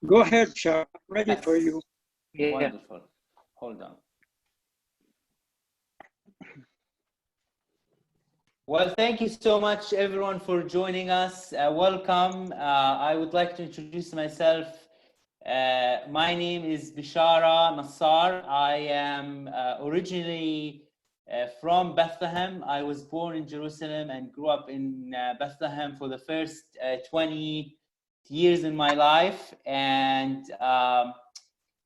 Go ahead, Bshara. Ready for you. Yeah. Wonderful. Hold on. Well, thank you so much, everyone, for joining us. Welcome. I would like to introduce myself. My name is Bshara Nassar. I am originally from Bethlehem. I was born in Jerusalem and grew up in Bethlehem for the first 20 years in my life. And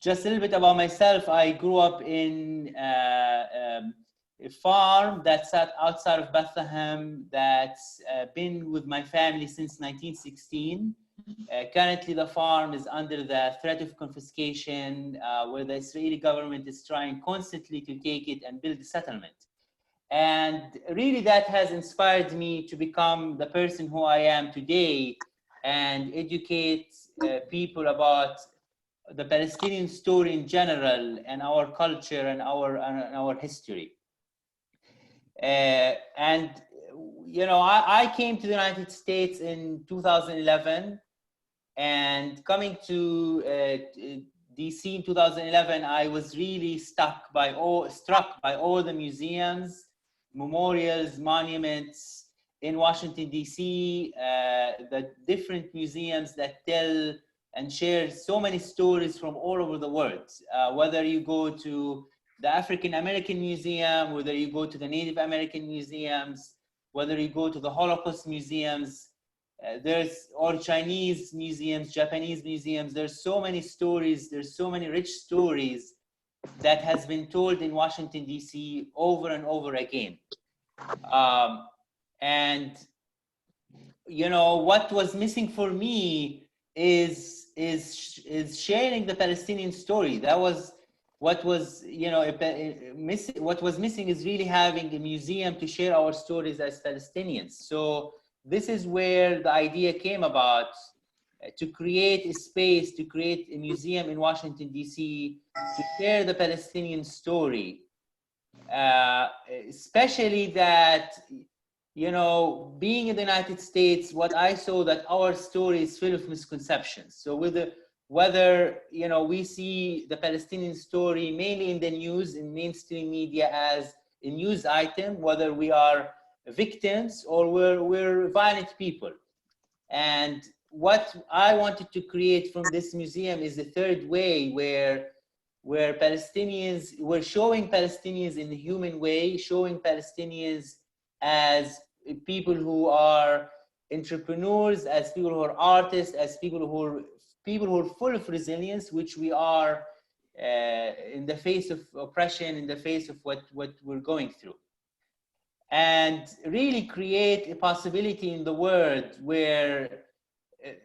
just a little bit about myself. I grew up in a farm that sat outside of Bethlehem that's been with my family since 1916. Currently, the farm is under the threat of confiscation, where the Israeli government is trying constantly to take it and build a settlement. And really, that has inspired me to become the person who I am today and educate people about the Palestinian story in general and our culture and our history. And you know, I came to the United States in 2011, and coming to DC in 2011, I was really struck by all the museums, memorials, monuments in Washington, DC, the different museums that tell and share so many stories from all over the world. Whether you go to the African American Museum, whether you go to the Native American museums, whether you go to the Holocaust museums, or Chinese museums, Japanese museums, there's so many stories, there's so many rich stories that has been told in Washington, DC over and over again. And you know, what was missing for me is sharing the Palestinian story. That was what was, you know, missing. What was missing is really having a museum to share our stories as Palestinians. So this is where the idea came about, to create a space, to create a museum in Washington, D.C. to share the Palestinian story, especially that, you know, being in the United States, what I saw that our story is full of misconceptions. So whether, you know, we see the Palestinian story mainly in the news, in mainstream media as a news item, whether we are victims or we're violent people. And what I wanted to create from this museum is a third way where Palestinians, we're showing Palestinians in a human way, showing Palestinians as people who are entrepreneurs, as people who are artists, as people who are full of resilience, which we are in the face of oppression, in the face of what we're going through. And really create a possibility in the world where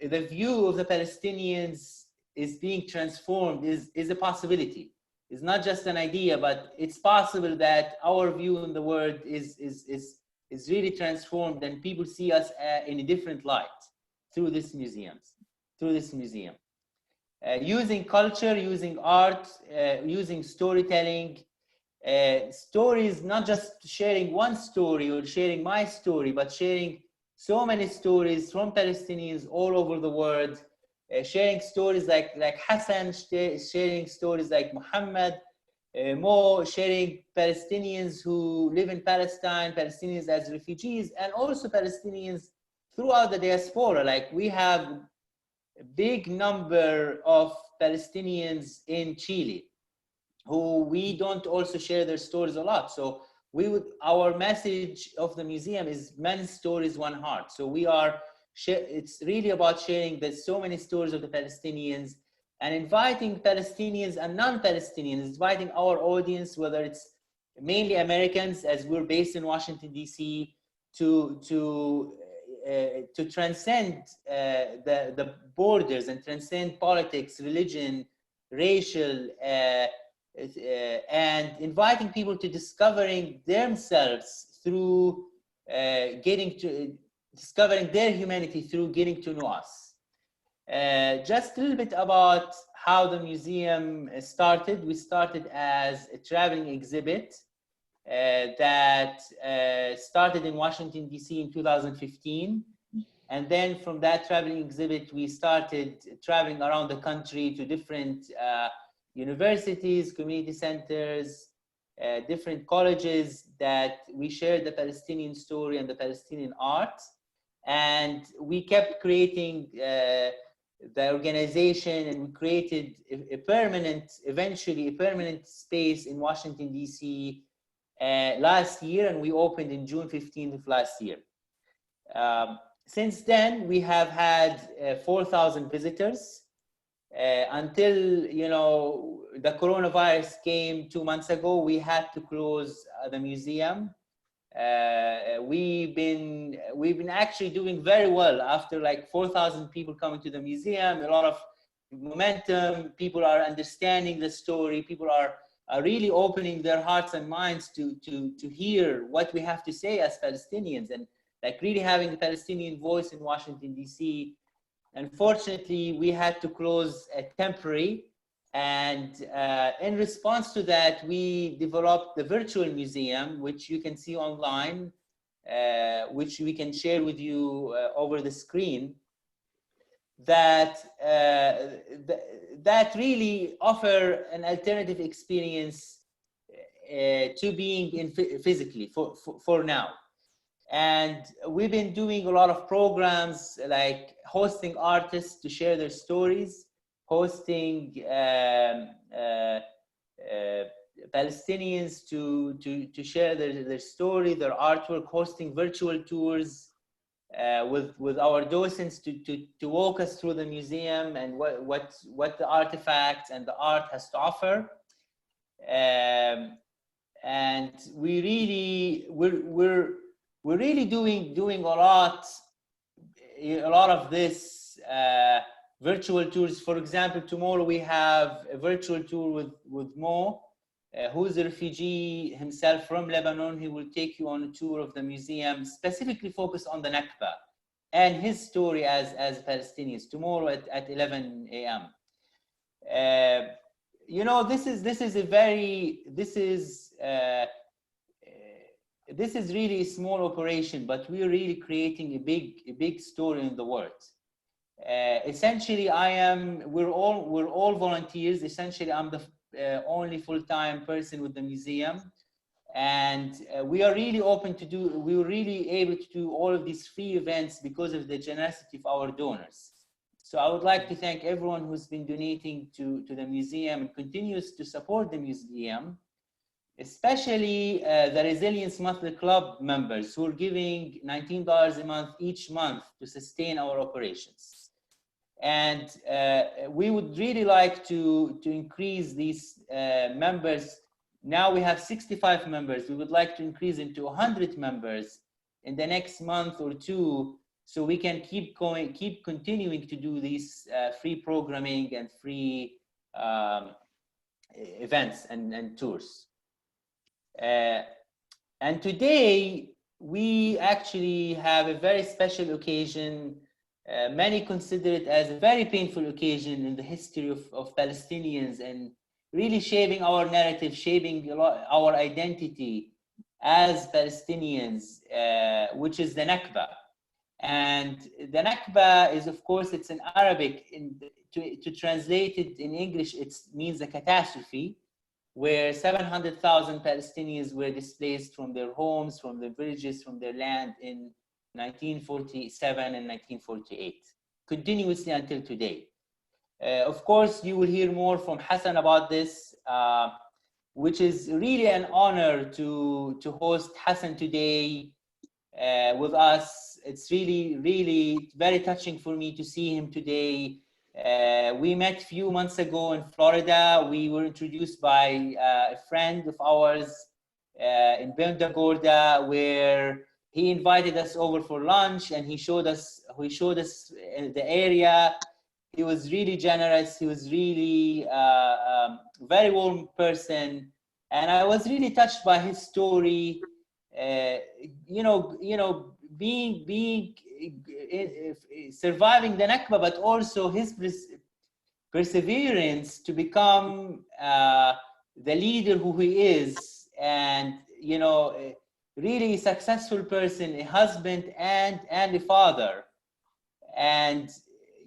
the view of the Palestinians is being transformed, is a possibility. It's not just an idea, but it's possible that our view in the world is really transformed, and people see us in a different light through this museum. Using culture, using art, using storytelling, stories, not just sharing one story or sharing my story, but sharing so many stories from Palestinians all over the world, sharing stories like Hasan, sharing stories like Mohammed, Mo, sharing Palestinians who live in Palestine, Palestinians as refugees, and also Palestinians throughout the diaspora. Like, we have a big number of Palestinians in Chile who we don't also share their stories a lot. So our message of the museum is many stories, one heart. So it's really about sharing so many stories of the Palestinians and inviting Palestinians and non-Palestinians, inviting our audience, whether it's mainly Americans, as we're based in Washington, D.C., to transcend the borders and transcend politics, religion, racial, and inviting people to discovering themselves through discovering their humanity through getting to know us. Just a little bit about how the museum started. We started as a traveling exhibit that started in Washington, D.C. in 2015. And then from that traveling exhibit, we started traveling around the country to different universities, community centers, different colleges that we shared the Palestinian story and the Palestinian art. And we kept creating the organization, and we created eventually a permanent space in Washington, D.C. Last year, and we opened in June 15th of last year. Since then, we have had 4,000 visitors until, you know, the coronavirus came 2 months ago. We had to close the museum. We've been actually doing very well after like 4,000 people coming to the museum. A lot of momentum. People are understanding the story. People are really opening their hearts and minds to hear what we have to say as Palestinians, and like really having the Palestinian voice in Washington, D.C. Unfortunately, we had to close temporary, and in response to that, we developed the virtual museum, which you can see online, which we can share with you over the screen, that that really offer an alternative experience to being in physically for now. And we've been doing a lot of programs like hosting artists to share their stories, hosting Palestinians to share their story, their artwork, hosting virtual tours with our docents to walk us through the museum and what the artifacts and the art has to offer. And we're really doing a lot of this virtual tours. For example, tomorrow we have a virtual tour with Mo, who is a refugee himself from Lebanon. He will take you on a tour of the museum, specifically focused on the Nakba and his story as Palestinians, tomorrow at 11 a.m. You know, this is really a small operation, but we're really creating a big story in the world. Essentially, we're all volunteers. Essentially, I'm the only full-time person with the museum, and we are really open to do. We were really able to do all of these free events because of the generosity of our donors. So I would like to thank everyone who's been donating to the museum and continues to support the museum, especially the Resilience Monthly Club members who are giving $19 a month each month to sustain our operations. And we would really like to increase these members. Now we have 65 members. We would like to increase them to 100 members in the next month or two, so we can keep continuing to do these free programming and free events and tours. And today we actually have a very special occasion. Many consider it as a very painful occasion in the history of Palestinians, and really shaping our narrative, shaping our identity as Palestinians, which is the Nakba. And the Nakba is, of course, it's in Arabic. To translate it in English, it means a catastrophe, where 700,000 Palestinians were displaced from their homes, from their villages, from their land in 1947 and 1948, continuously until today. Of course, you will hear more from Hasan about this, which is really an honor to host Hasan today with us. It's really very touching for me to see him today. We met a few months ago in Florida. We were introduced by a friend of ours in Punta Gorda, where he invited us over for lunch, and he showed us the area. He was really generous. He was really very warm person, and I was really touched by his story. Being surviving the Nakba, but also his perseverance to become the leader who he is, and really a successful person, a husband and a father. and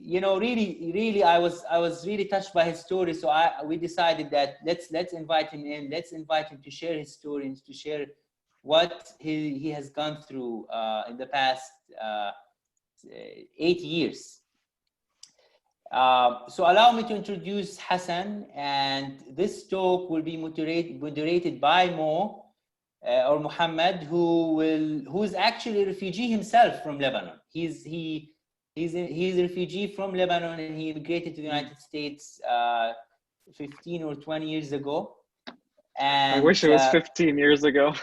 you know, really, I was really touched by his story. So we decided that let's invite him in. Let's invite him to share his story and to share what he has gone through in the past 8 years. So allow me to introduce Hasan, and this talk will be moderated by Mo or Mohammed, who is actually a refugee himself from Lebanon. He's a refugee from Lebanon, and he immigrated to the United States 15 or 20 years ago. And I wish it was 15 years ago.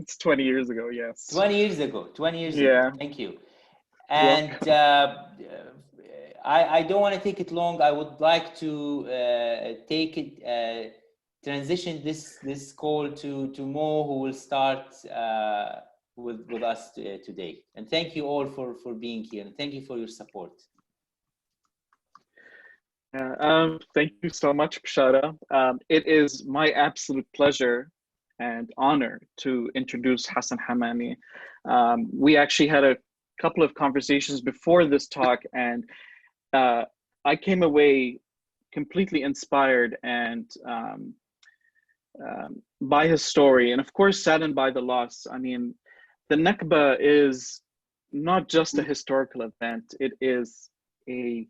It's 20 years ago, yes. 20 years ago. Thank you. And I don't want to take it long. I would like to transition this call to Mo, who will start with us today. And thank you all for being here, and thank you for your support. Thank you so much, Bshara. It is my absolute pleasure and honor to introduce Hasan Hammami. We actually had a couple of conversations before this talk, and I came away completely inspired and by his story, and of course saddened by the loss. I mean, the Nakba is not just a historical event. It is a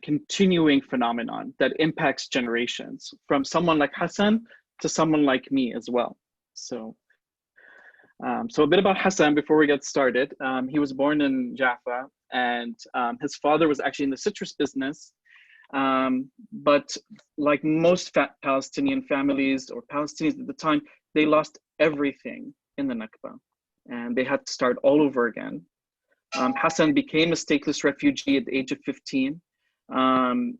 continuing phenomenon that impacts generations, from someone like Hasan to someone like me as well. So a bit about Hasan before we get started. He was born in Jaffa, and his father was actually in the citrus business. But like most Palestinian families or Palestinians at the time, they lost everything in the Nakba, and they had to start all over again. Hasan became a stateless refugee at the age of 15. And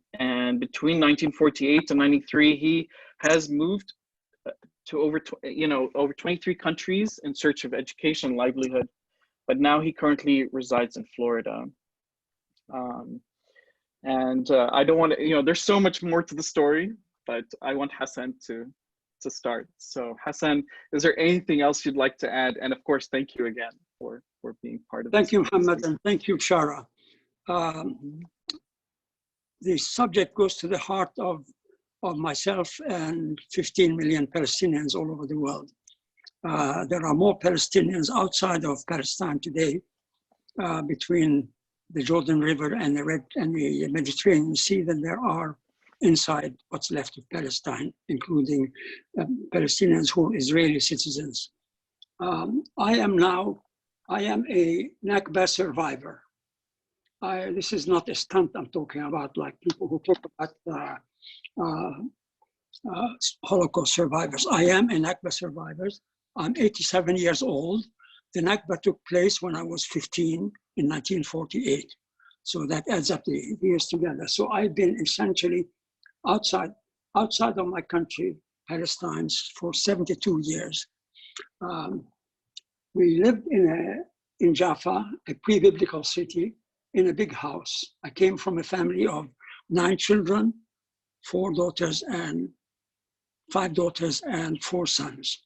between 1948 and 93, he has moved to over 23 countries in search of education and livelihood. But now he currently resides in Florida. I don't want to, there's so much more to the story, but I want Hasan to start. So Hasan, is there anything else you'd like to add? And of course, thank you again for being part of this. Thank you, Mohammed, and thank you, Bshara. The subject goes to the heart of myself and 15 million Palestinians all over the world. There are more Palestinians outside of Palestine today, between the Jordan River and the Mediterranean Sea, than there are inside what's left of Palestine, including Palestinians who are Israeli citizens. I am a Nakba survivor. This is not a stunt I'm talking about, like people who talk about Holocaust survivors. I am a Nakba survivor. I'm 87 years old. The Nakba took place when I was 15 in 1948. So that adds up the years together. So I've been essentially outside of my country, Palestine, for 72 years. We lived in Jaffa, a pre-biblical city, in a big house. I came from a family of 9 children, 5 daughters and 4 sons.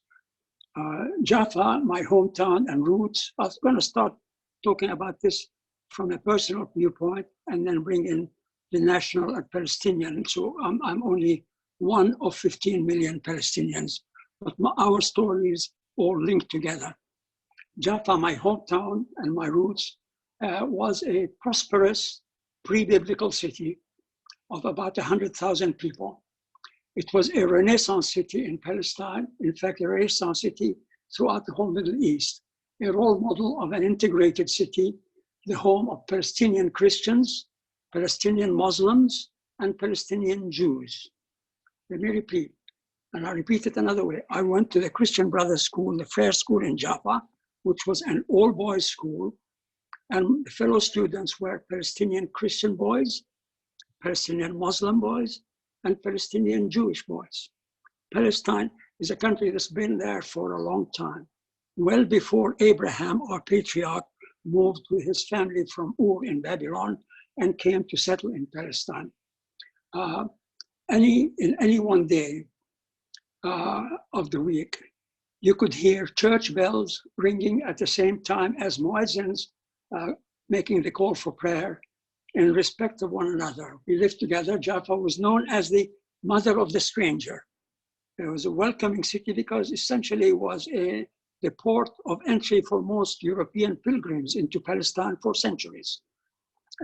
Jaffa, my hometown and roots. I was going to start talking about this from a personal viewpoint and then bring in the national and Palestinian. So I'm only one of 15 million Palestinians, but our stories all linked together. Jaffa, my hometown and my roots, was a prosperous pre-biblical city of about 100,000 people. It was a Renaissance city in Palestine, in fact, a Renaissance city throughout the whole Middle East, a role model of an integrated city, the home of Palestinian Christians, Palestinian Muslims, and Palestinian Jews. Let me repeat, and I'll repeat it another way. I went to the Christian Brothers School, the Fair School in Jaffa, which was an all-boys school, and the fellow students were Palestinian Christian boys, Palestinian Muslim boys, and Palestinian Jewish boys. Palestine is a country that's been there for a long time, well before Abraham, our patriarch, moved with his family from Ur in Babylon and came to settle in Palestine. In any one day of the week, you could hear church bells ringing at the same time as muezzins making the call for prayer in respect of one another. We lived together. Jaffa was known as the mother of the stranger. It was a welcoming city because essentially it was the port of entry for most European pilgrims into Palestine for centuries.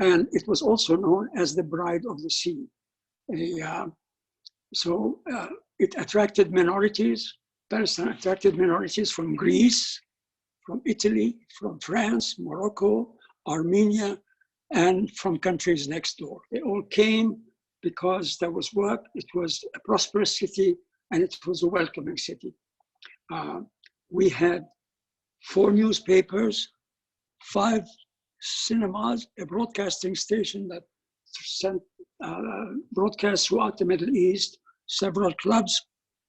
And it was also known as the bride of the sea. So it attracted minorities. Palestine attracted minorities from Greece, from Italy, from France, Morocco, Armenia, and from countries next door. They all came because there was work. It was a prosperous city, and it was a welcoming city. We had 4 newspapers, 5 cinemas, a broadcasting station that sent broadcasts throughout the Middle East, several clubs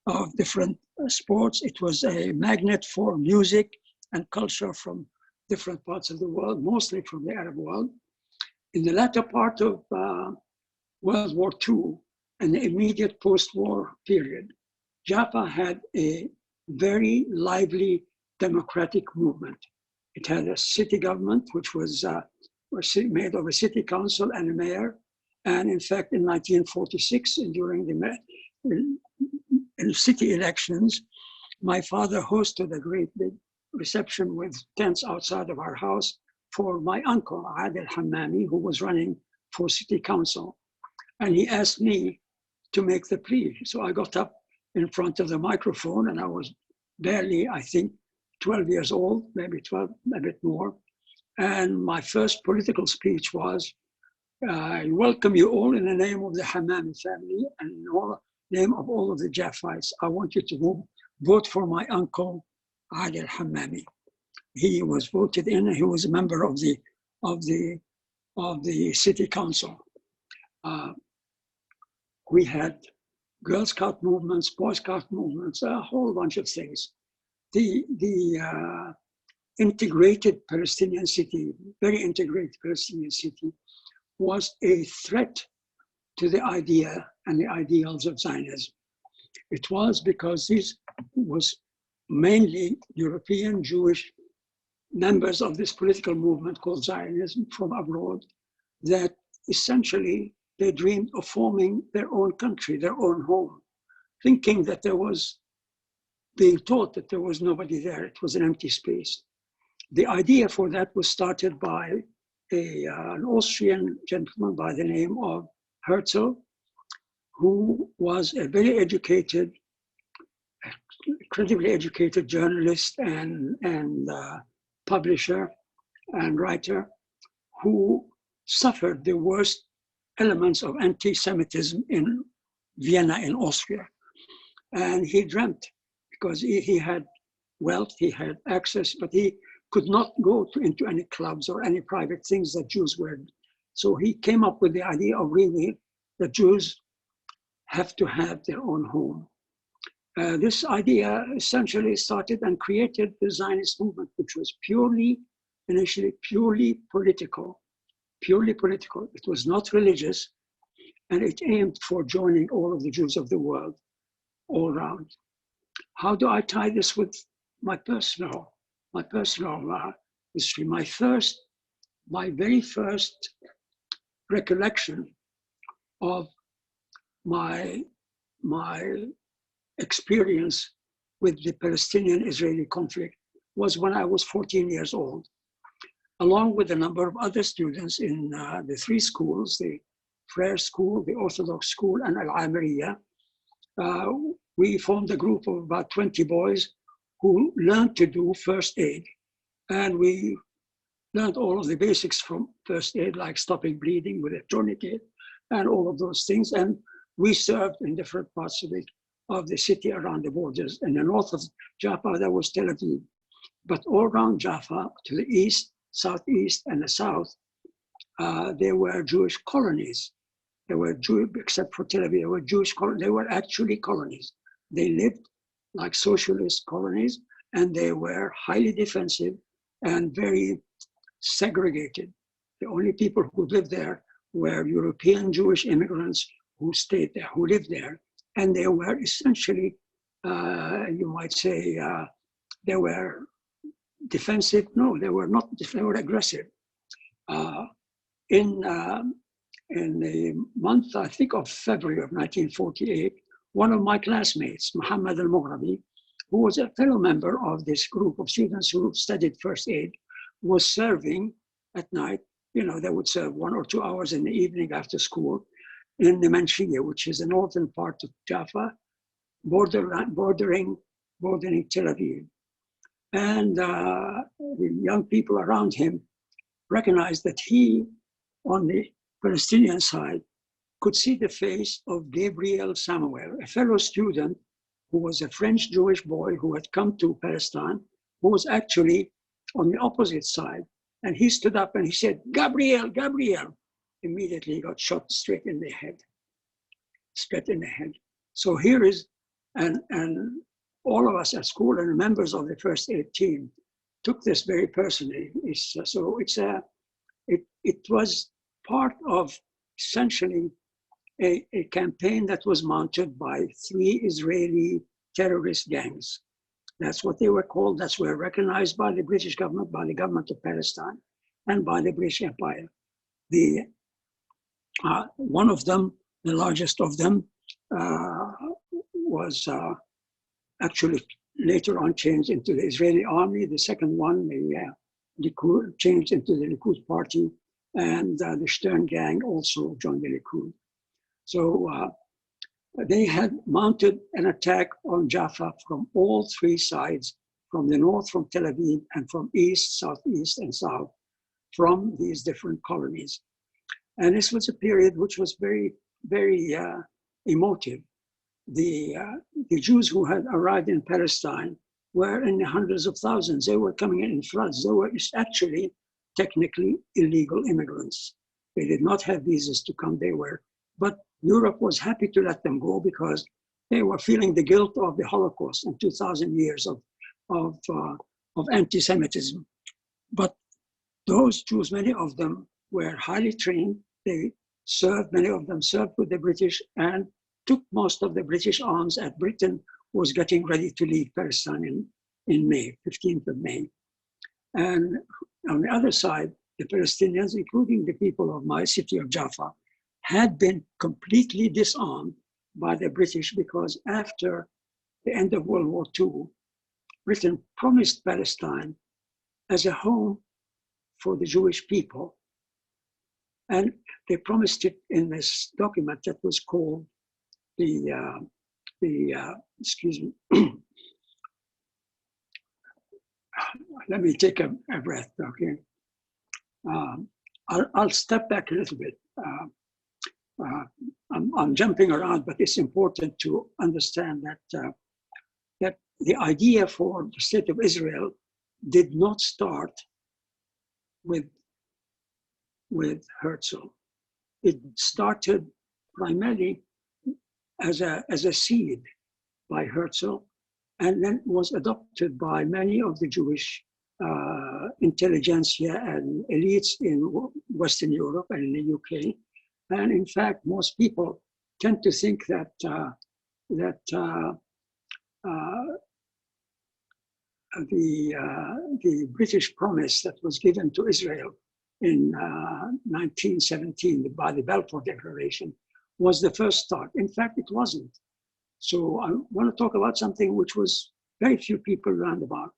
of different sports. It was a magnet for music and culture from different parts of the world, mostly from the Arab world. In the latter part of World War II and the immediate post-war period, Jaffa had a very lively democratic movement. It had a city government, which was made of a city council and a mayor. And in fact, in 1946, during the city elections, my father hosted a great big reception with tents outside of our house for my uncle, Hasan Hammami, who was running for city council. And he asked me to make the plea. So I got up in front of the microphone, and I was barely, I think, 12 years old, maybe 12, a bit more. And my first political speech was, I welcome you all in the name of the Hammami family and in the name of all of the Jaffites. I want you to vote for my uncle, Hasan Hammami. He was voted in. He was a member of the city council. We had Girl Scout movements, Boy Scout movements, a whole bunch of things. The integrated Palestinian city, very integrated Palestinian city, was a threat to the idea and the ideals of Zionism. It was because this was mainly European Jewish members of this political movement called Zionism from abroad, that essentially they dreamed of forming their own country, their own home, thinking that being taught that there was nobody there, it was an empty space. The idea for that was started by an Austrian gentleman by the name of Herzl, who was a very educated, incredibly educated journalist and publisher and writer, who suffered the worst elements of anti-Semitism in Vienna in Austria. And he dreamt, because he had wealth, he had access, but he could not go into any clubs or any private things that Jews were. So he came up with the idea of really the Jews have to have their own home. This idea essentially started and created the Zionist movement, which was initially purely political. It was not religious, and it aimed for joining all of the Jews of the world all around. How do I tie this with my personal history? My very first recollection of my experience with the Palestinian-Israeli conflict was when I was 14 years old. Along with a number of other students in the 3 schools, the Prayer School, the Orthodox School, and Al-Amiriya, we formed a group of about 20 boys who learned to do first aid. And we learned all of the basics from first aid, like stopping bleeding with a tourniquet and all of those things. And we served in different parts of the city around the borders. In the north of Jaffa, there was Tel Aviv. But all around Jaffa, to the east, southeast, and the south, there were Jewish colonies. There were Jewish, except for Tel Aviv, there were Jewish colonies. They were actually colonies. They lived like socialist colonies, and they were highly defensive and very segregated. The only people who lived there were European Jewish immigrants who stayed there, who lived there. And they were essentially, you might say, they were defensive. No, they were not, they were aggressive. In the month, I think, of February of 1948, one of my classmates, Mohammed El-Khatib, who was a fellow member of this group of students who studied first aid, was serving at night. You know, they would serve 1 or 2 hours in the evening after school in the Manshia, which is the northern part of Jaffa, bordering Tel Aviv. And the young people around him recognized that he, on the Palestinian side, could see the face of Gabriel Samuel, a fellow student who was a French Jewish boy who had come to Palestine, who was actually on the opposite side. And he stood up and he said, "Gabriel, Gabriel." Immediately he got shot straight in the head. So here is, and all of us at school and members of the first aid team took this very personally. It was part of essentially a campaign that was mounted by 3 Israeli terrorist gangs. That's what they were called. That's were recognized by the British government, by the government of Palestine, and by the British Empire. One of them, the largest of them, was actually later on changed into the Israeli army. The second one, Likud, changed into the Likud party, and the Stern gang also joined the Likud. So they had mounted an attack on Jaffa from all 3 sides, from the north, from Tel Aviv, and from east, southeast, and south, from these different colonies. And this was a period which was very, very emotive. The Jews who had arrived in Palestine were in the hundreds of thousands. They were coming in floods. They were actually technically illegal immigrants. They did not have visas to come. But Europe was happy to let them go because they were feeling the guilt of the Holocaust and 2,000 years of anti-Semitism. But those Jews, many of them were highly trained. Many of them served with the British and took most of the British arms as Britain was getting ready to leave Palestine in May, 15th of May. And on the other side, the Palestinians, including the people of my city of Jaffa, had been completely disarmed by the British because after the end of World War II, Britain promised Palestine as a home for the Jewish people. And they promised it in this document that was called excuse me, let me take a breath, okay? I'll step back a little bit. I'm jumping around, but it's important to understand that the idea for the State of Israel did not start with Herzl. It started primarily as a seed by Herzl, and then was adopted by many of the Jewish intelligentsia and elites in Western Europe and in the UK. And in fact, most people tend to think that the British promise that was given to Israel in 1917 by the Balfour Declaration was the first start. In fact, it wasn't. So I want to talk about something which was very few people learned about.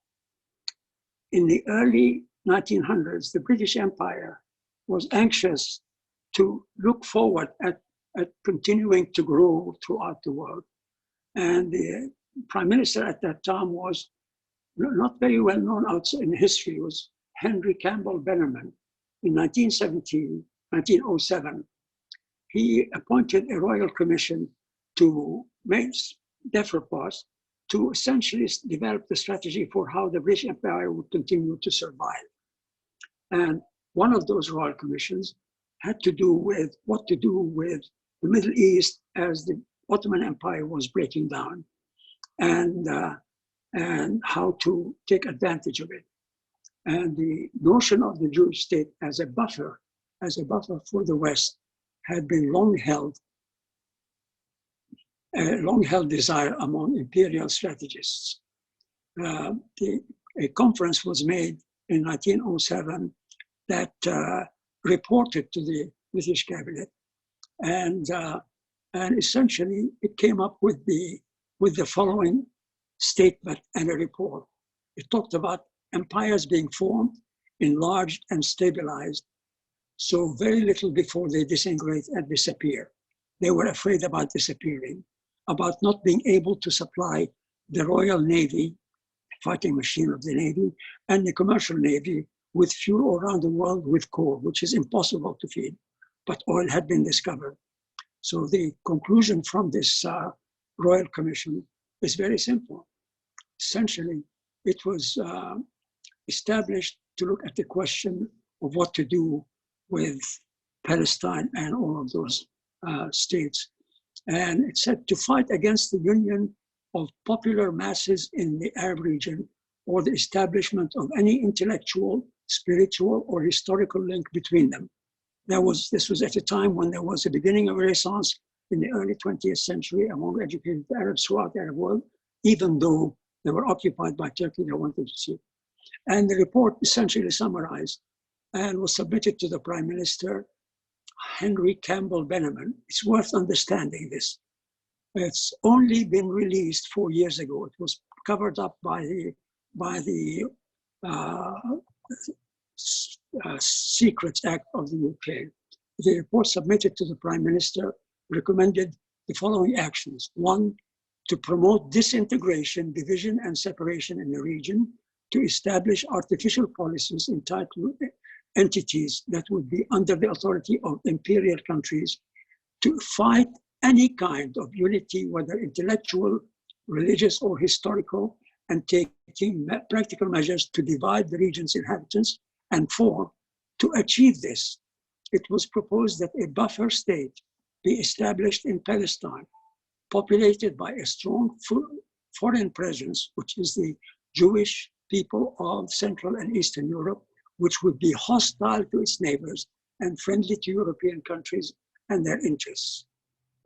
In the early 1900s, the British Empire was anxious to look forward at continuing to grow throughout the world. And the prime minister at that time was not very well known outside in history, was Henry Campbell Bannerman. In 1907, he appointed a royal commission to make DEFRAPOS to essentially develop the strategy for how the British Empire would continue to survive. And one of those royal commissions had to do with what to do with the Middle East as the Ottoman Empire was breaking down, and how to take advantage of it. And the notion of the Jewish state as a buffer for the West had been long held desire among imperial strategists. A conference was made in 1907 that reported to the British cabinet, and essentially it came up with the following statement and a report. It talked about empires being formed, enlarged, and stabilized, so very little before they disintegrate and disappear. They were afraid about disappearing, about not being able to supply the Royal Navy, fighting machine of the Navy, and the commercial Navy with fuel around the world with coal, which is impossible to feed, but oil had been discovered. So the conclusion from this Royal Commission is very simple. Essentially, it was established to look at the question of what to do with Palestine and all of those states. And it said to fight against the union of popular masses in the Arab region or the establishment of any intellectual, spiritual, or historical link between them. This was at a time when there was a beginning of a renaissance in the early 20th century among educated Arabs throughout the Arab world, even though they were occupied by Turkey, they wanted to see. And the report essentially summarized and was submitted to the Prime Minister, Henry Campbell Bannerman. It's worth understanding this. It's only been released 4 years ago. It was covered up by the Secrets Act of the UK. The report submitted to the Prime Minister recommended the following actions. 1, to promote disintegration, division, and separation in the region, to establish artificial policies entitled entities that would be under the authority of imperial countries, to fight any kind of unity, whether intellectual, religious, or historical, and taking practical measures to divide the region's inhabitants. And 4, to achieve this, it was proposed that a buffer state be established in Palestine, populated by a strong foreign presence, which is the Jewish people of Central and Eastern Europe, which would be hostile to its neighbors and friendly to European countries and their interests.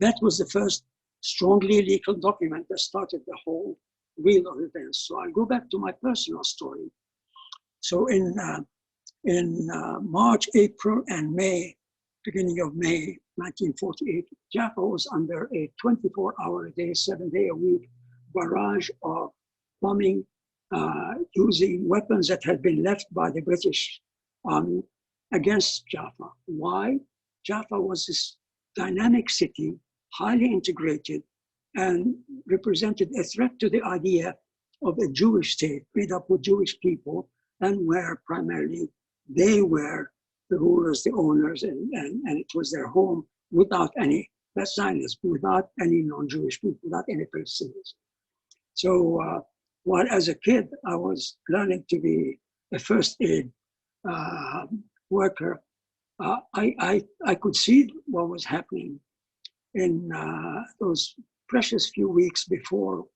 That was the first strongly legal document that started the whole wheel of events. So I'll go back to my personal story. So in March, April, and May, beginning of May 1948, Jaffa was under a 24-hour-a-day, 7-day-a-week barrage of bombing using weapons that had been left by the British Army against Jaffa. Why? Jaffa was this dynamic city, highly integrated, and represented a threat to the idea of a Jewish state made up with Jewish people, and where primarily they were the rulers, the owners, and it was their home without any, that's Zionism, without any non-Jewish people, without any Palestinians. So while as a kid, I was learning to be a first aid worker, I could see what was happening in those precious few weeks before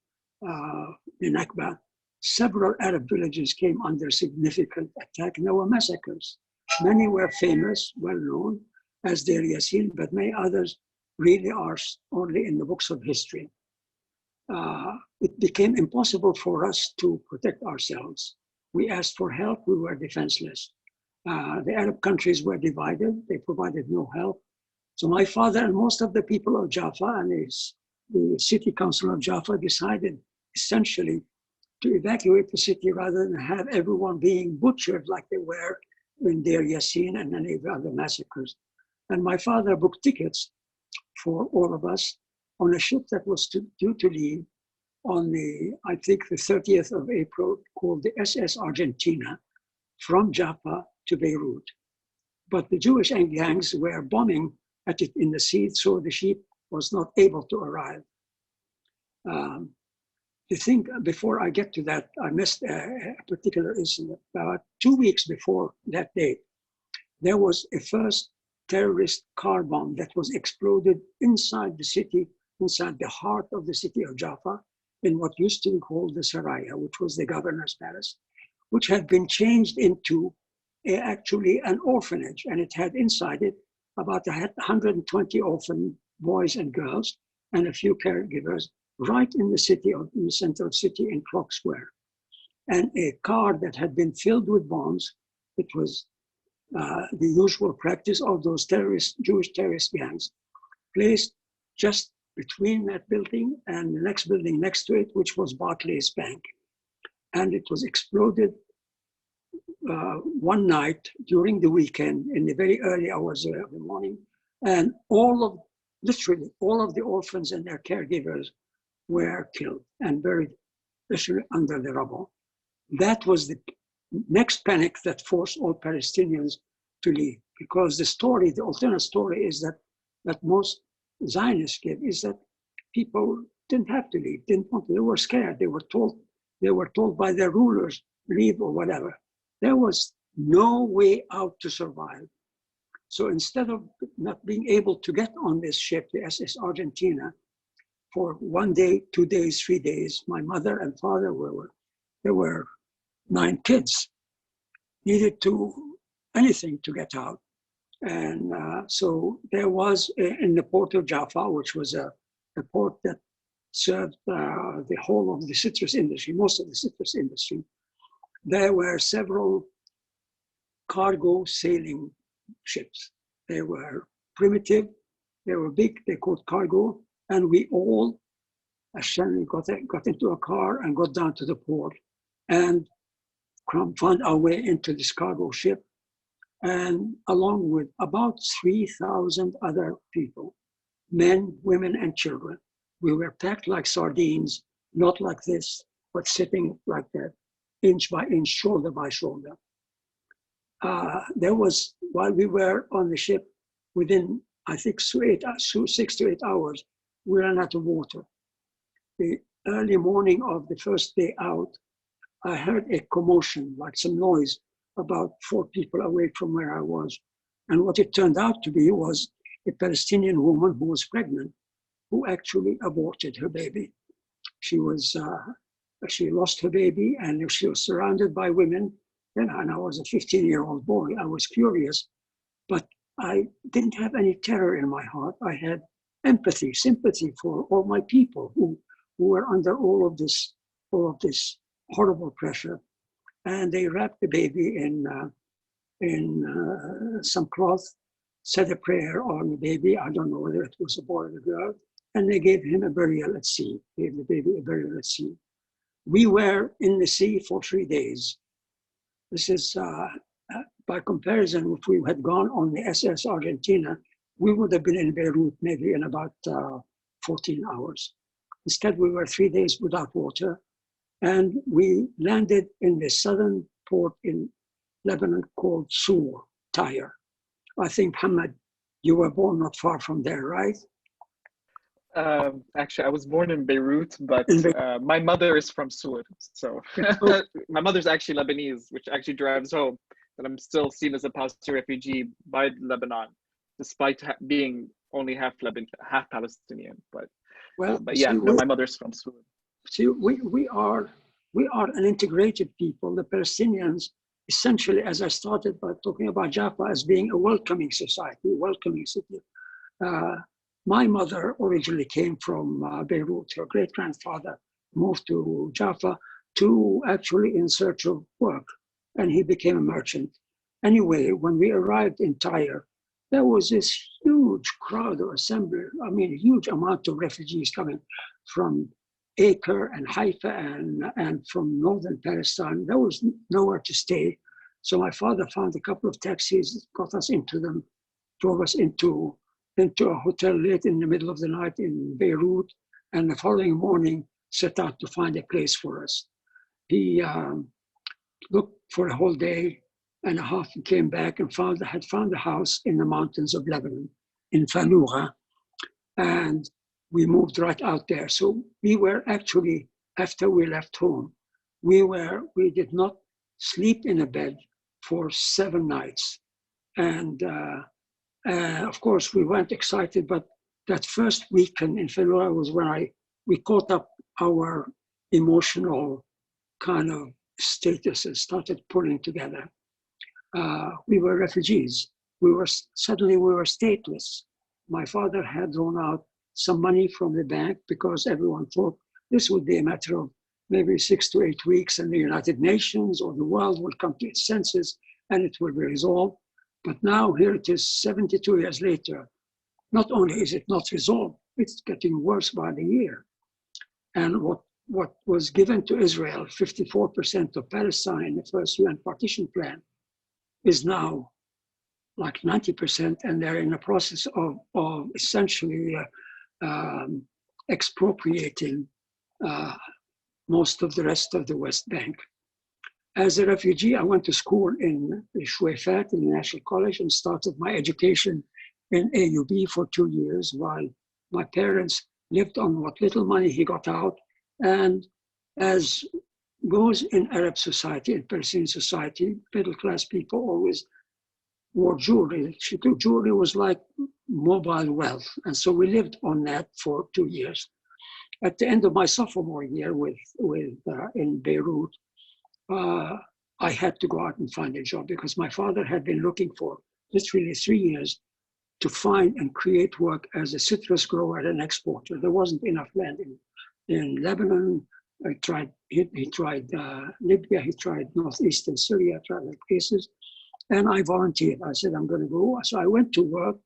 the Nakba. Several Arab villages came under significant attack, and there were massacres. Many were famous, well known, as Deir Yassin, but many others really are only in the books of history. It became impossible for us to protect ourselves. We asked for help, we were defenseless. The Arab countries were divided, they provided no help. So my father and most of the people of Jaffa and the city council of Jaffa decided essentially to evacuate the city rather than have everyone being butchered like they were in Deir Yassin and any of the other massacres. And my father booked tickets for all of us on a ship that was due to leave on I think the 30th of April, called the SS Argentina, from Jaffa to Beirut. But the Jewish gangs were bombing at it in the sea, so the ship was not able to arrive. The thing, before I get to that, I missed a particular incident. About 2 weeks before that date, there was a first terrorist car bomb that was exploded inside the city, inside the heart of the city of Jaffa, in what used to be called the Saraya, which was the governor's palace, which had been changed into actually an orphanage. And it had inside it about 120 orphan boys and girls and a few caregivers right in the city, in the center of the city in Clock Square. And a car that had been filled with bombs, it was the usual practice of those Jewish terrorist gangs, placed just between that building and the next building next to it, which was Barclays Bank. And it was exploded one night during the weekend in the very early hours of the morning. And literally all of the orphans and their caregivers were killed and buried, literally under the rubble. That was the next panic that forced all Palestinians to leave, because the alternate story is that most Zionists give is that people didn't have to leave, didn't want to, they were scared, they were told by their rulers, leave or whatever. There was no way out to survive. So instead of not being able to get on this ship, the SS Argentina, for 1 day, 2 days, 3 days, my mother and father there were 9 kids, needed anything to get out. And so there was in the port of Jaffa, which was a port that served the whole of the citrus industry, most of the citrus industry, there were several cargo sailing ships. They were primitive, they were big, they caught cargo, and we all actually got into a car and got down to the port and found our way into this cargo ship, and along with about 3,000 other people, men, women, and children. We were packed like sardines, not like this, but sitting like that, inch by inch, shoulder by shoulder. While we were on the ship, within, I think, 6 to 8 hours, we ran out of water. The early morning of the first day out, I heard a commotion, like some noise, about 4 people away from where I was. And what it turned out to be was a Palestinian woman who was pregnant, who actually aborted her baby. She lost her baby, and she was surrounded by women. And I was a 15-year-old boy. I was curious, but I didn't have any terror in my heart. I had empathy, sympathy for all my people who were under all of this horrible pressure. And they wrapped the baby in some cloth, said a prayer on the baby. I don't know whether it was a boy or a girl. And they gave him a burial at sea, gave the baby a burial at sea. We were in the sea for 3 days. This is, by comparison, if we had gone on the SS Argentina, we would have been in Beirut maybe in about 14 hours. Instead, we were 3 days without water. And we landed in the southern port in Lebanon called Sur, Tyre. I think, Mohammed, you were born not far from there, right? Actually, I was born in Beirut, but my mother is from Sur. So my mother's actually Lebanese, which actually drives home that I'm still seen as a Palestinian refugee by Lebanon, despite being only half Palestinian. But yeah, no, my mother's from Sur. See, we are an integrated people. The Palestinians, essentially, as I started by talking about Jaffa as being a welcoming society, welcoming city. My mother originally came from Beirut. Her great-grandfather moved to Jaffa actually in search of work, and he became a merchant. Anyway, when we arrived in Tyre, there was this huge crowd or assembly, I mean, a huge amount of refugees coming from Acre and Haifa and from northern Palestine. There was nowhere to stay. So my father found a couple of taxis, got us into them, drove us into a hotel late in the middle of the night in Beirut, and the following morning set out to find a place for us. He looked for a whole day and a half and came back and had found a house in the mountains of Lebanon, in Fanoura, and we moved right out there. So we were actually, after we left home, we did not sleep in a bed for 7 nights. And of course, we weren't excited, but that first weekend in Fanoura was when we caught up our emotional kind of statuses, started pulling together. We were refugees. Suddenly we were stateless. My father had drawn out some money from the bank because everyone thought this would be a matter of maybe 6 to 8 weeks and the United Nations or the world will come to its senses and it will be resolved. But now here it is 72 years later. Not only is it not resolved, it's getting worse by the year. And what was given to Israel, 54% of Palestine in the first UN partition plan, is now like 90%, and they're in the process of essentially expropriating most of the rest of the West Bank. As a refugee, I went to school in Shuaifat, in the National College, and started my education in AUB for 2 years while my parents lived on what little money he got out. And as goes in Arab society, in Palestinian society, middle-class people always wore jewelry. Jewelry was like mobile wealth. And so we lived on that for 2 years. At the end of my sophomore year in Beirut, I had to go out and find a job because my father had been looking for literally 3 years to find and create work as a citrus grower and exporter. There wasn't enough land in Lebanon. He tried Libya, he tried northeastern Syria, tried other places. And I volunteered. I said, I'm going to go. So I went to work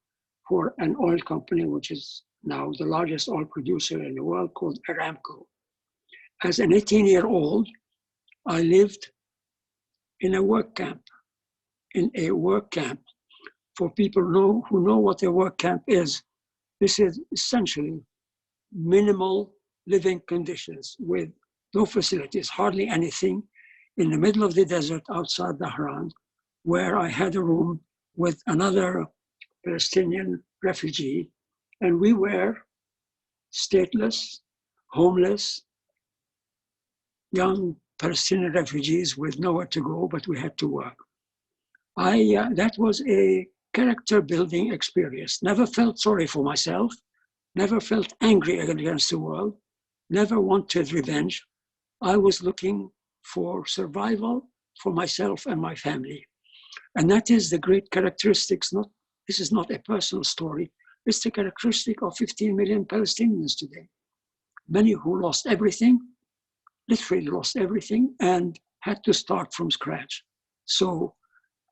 for an oil company, which is now the largest oil producer in the world, called Aramco. As an 18-year-old, I lived in a work camp, For people who know what a work camp is. This is essentially minimal living conditions with no facilities, hardly anything, in the middle of the desert outside Dhahran, where I had a room with another Palestinian refugee, and we were stateless, homeless, young Palestinian refugees with nowhere to go, but we had to work. That was a character building experience. Never felt sorry for myself, never felt angry against the world, never wanted revenge. I was looking for survival for myself and my family. And that is the great characteristics. This is not a personal story. It's the characteristic of 15 million Palestinians today. Many who lost everything, literally lost everything, and had to start from scratch. So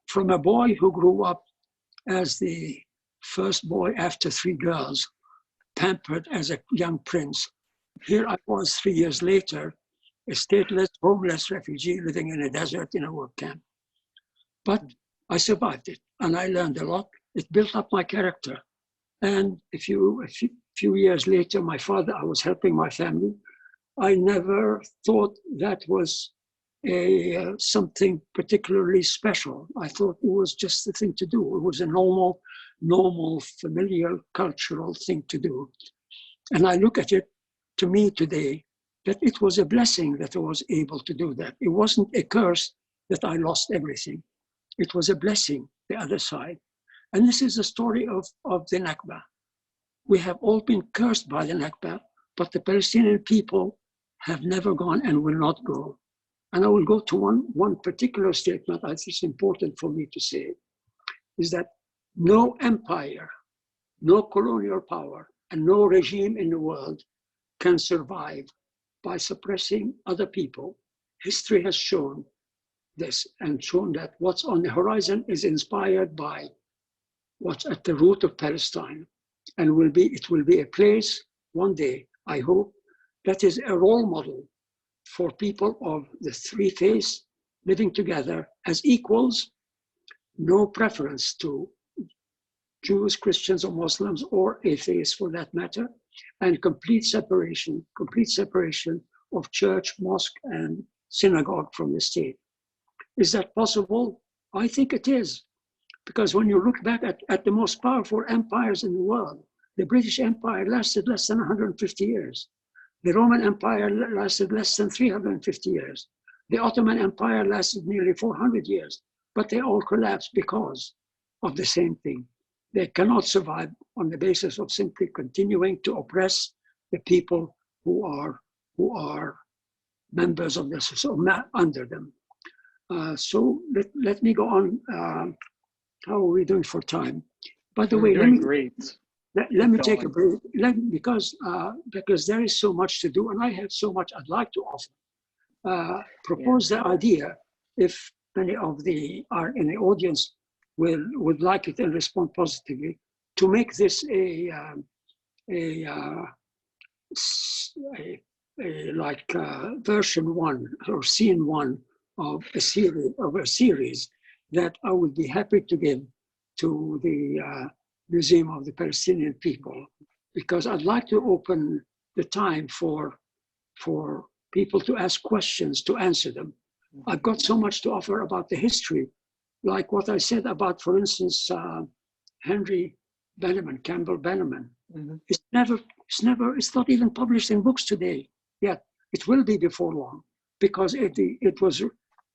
from a boy who grew up as the first boy after 3 girls, pampered as a young prince, here I was 3 years later, a stateless, homeless refugee living in a desert in a work camp. But I survived it, and I learned a lot. It built up my character. And a few years later, I was helping my family. I never thought that was something particularly special. I thought it was just the thing to do. It was a normal, familiar, cultural thing to do. And I look at it, to me today, that it was a blessing that I was able to do that. It wasn't a curse that I lost everything. It was a blessing, the other side. And this is the story of the Nakba. We have all been cursed by the Nakba, but the Palestinian people have never gone and will not go. And I will go to one particular statement I think is important for me to say, is that no empire, no colonial power, and no regime in the world can survive by suppressing other people. History has shown this and shown that what's on the horizon is inspired by what's at the root of Palestine, and it will be a place one day, I hope, that is a role model for people of the 3 faiths living together as equals, no preference to Jews, Christians, or Muslims, or atheists for that matter, and complete separation of church, mosque, and synagogue from the state. Is that possible? I think it is. Because when you look back at the most powerful empires in the world, the British Empire lasted less than 150 years. The Roman Empire lasted less than 350 years. The Ottoman Empire lasted nearly 400 years, but they all collapsed because of the same thing. They cannot survive on the basis of simply continuing to oppress the people who are members of the society, under them. So let me go on. How are we doing for time? By the way, let me take a break because there is so much to do, and I have so much I'd like to offer. Propose the idea, if many of are in the audience would like it and respond positively, to make this a version one or scene one of a series that I would be happy to give to the Museum of the Palestinian People, because I'd like to open the time for people to ask questions, to answer them. I've got so much to offer about the history, like what I said about, for instance, Henry Benjamin, Campbell Bannerman. Mm-hmm. It's not even published in books today yet. It will be before long, because it was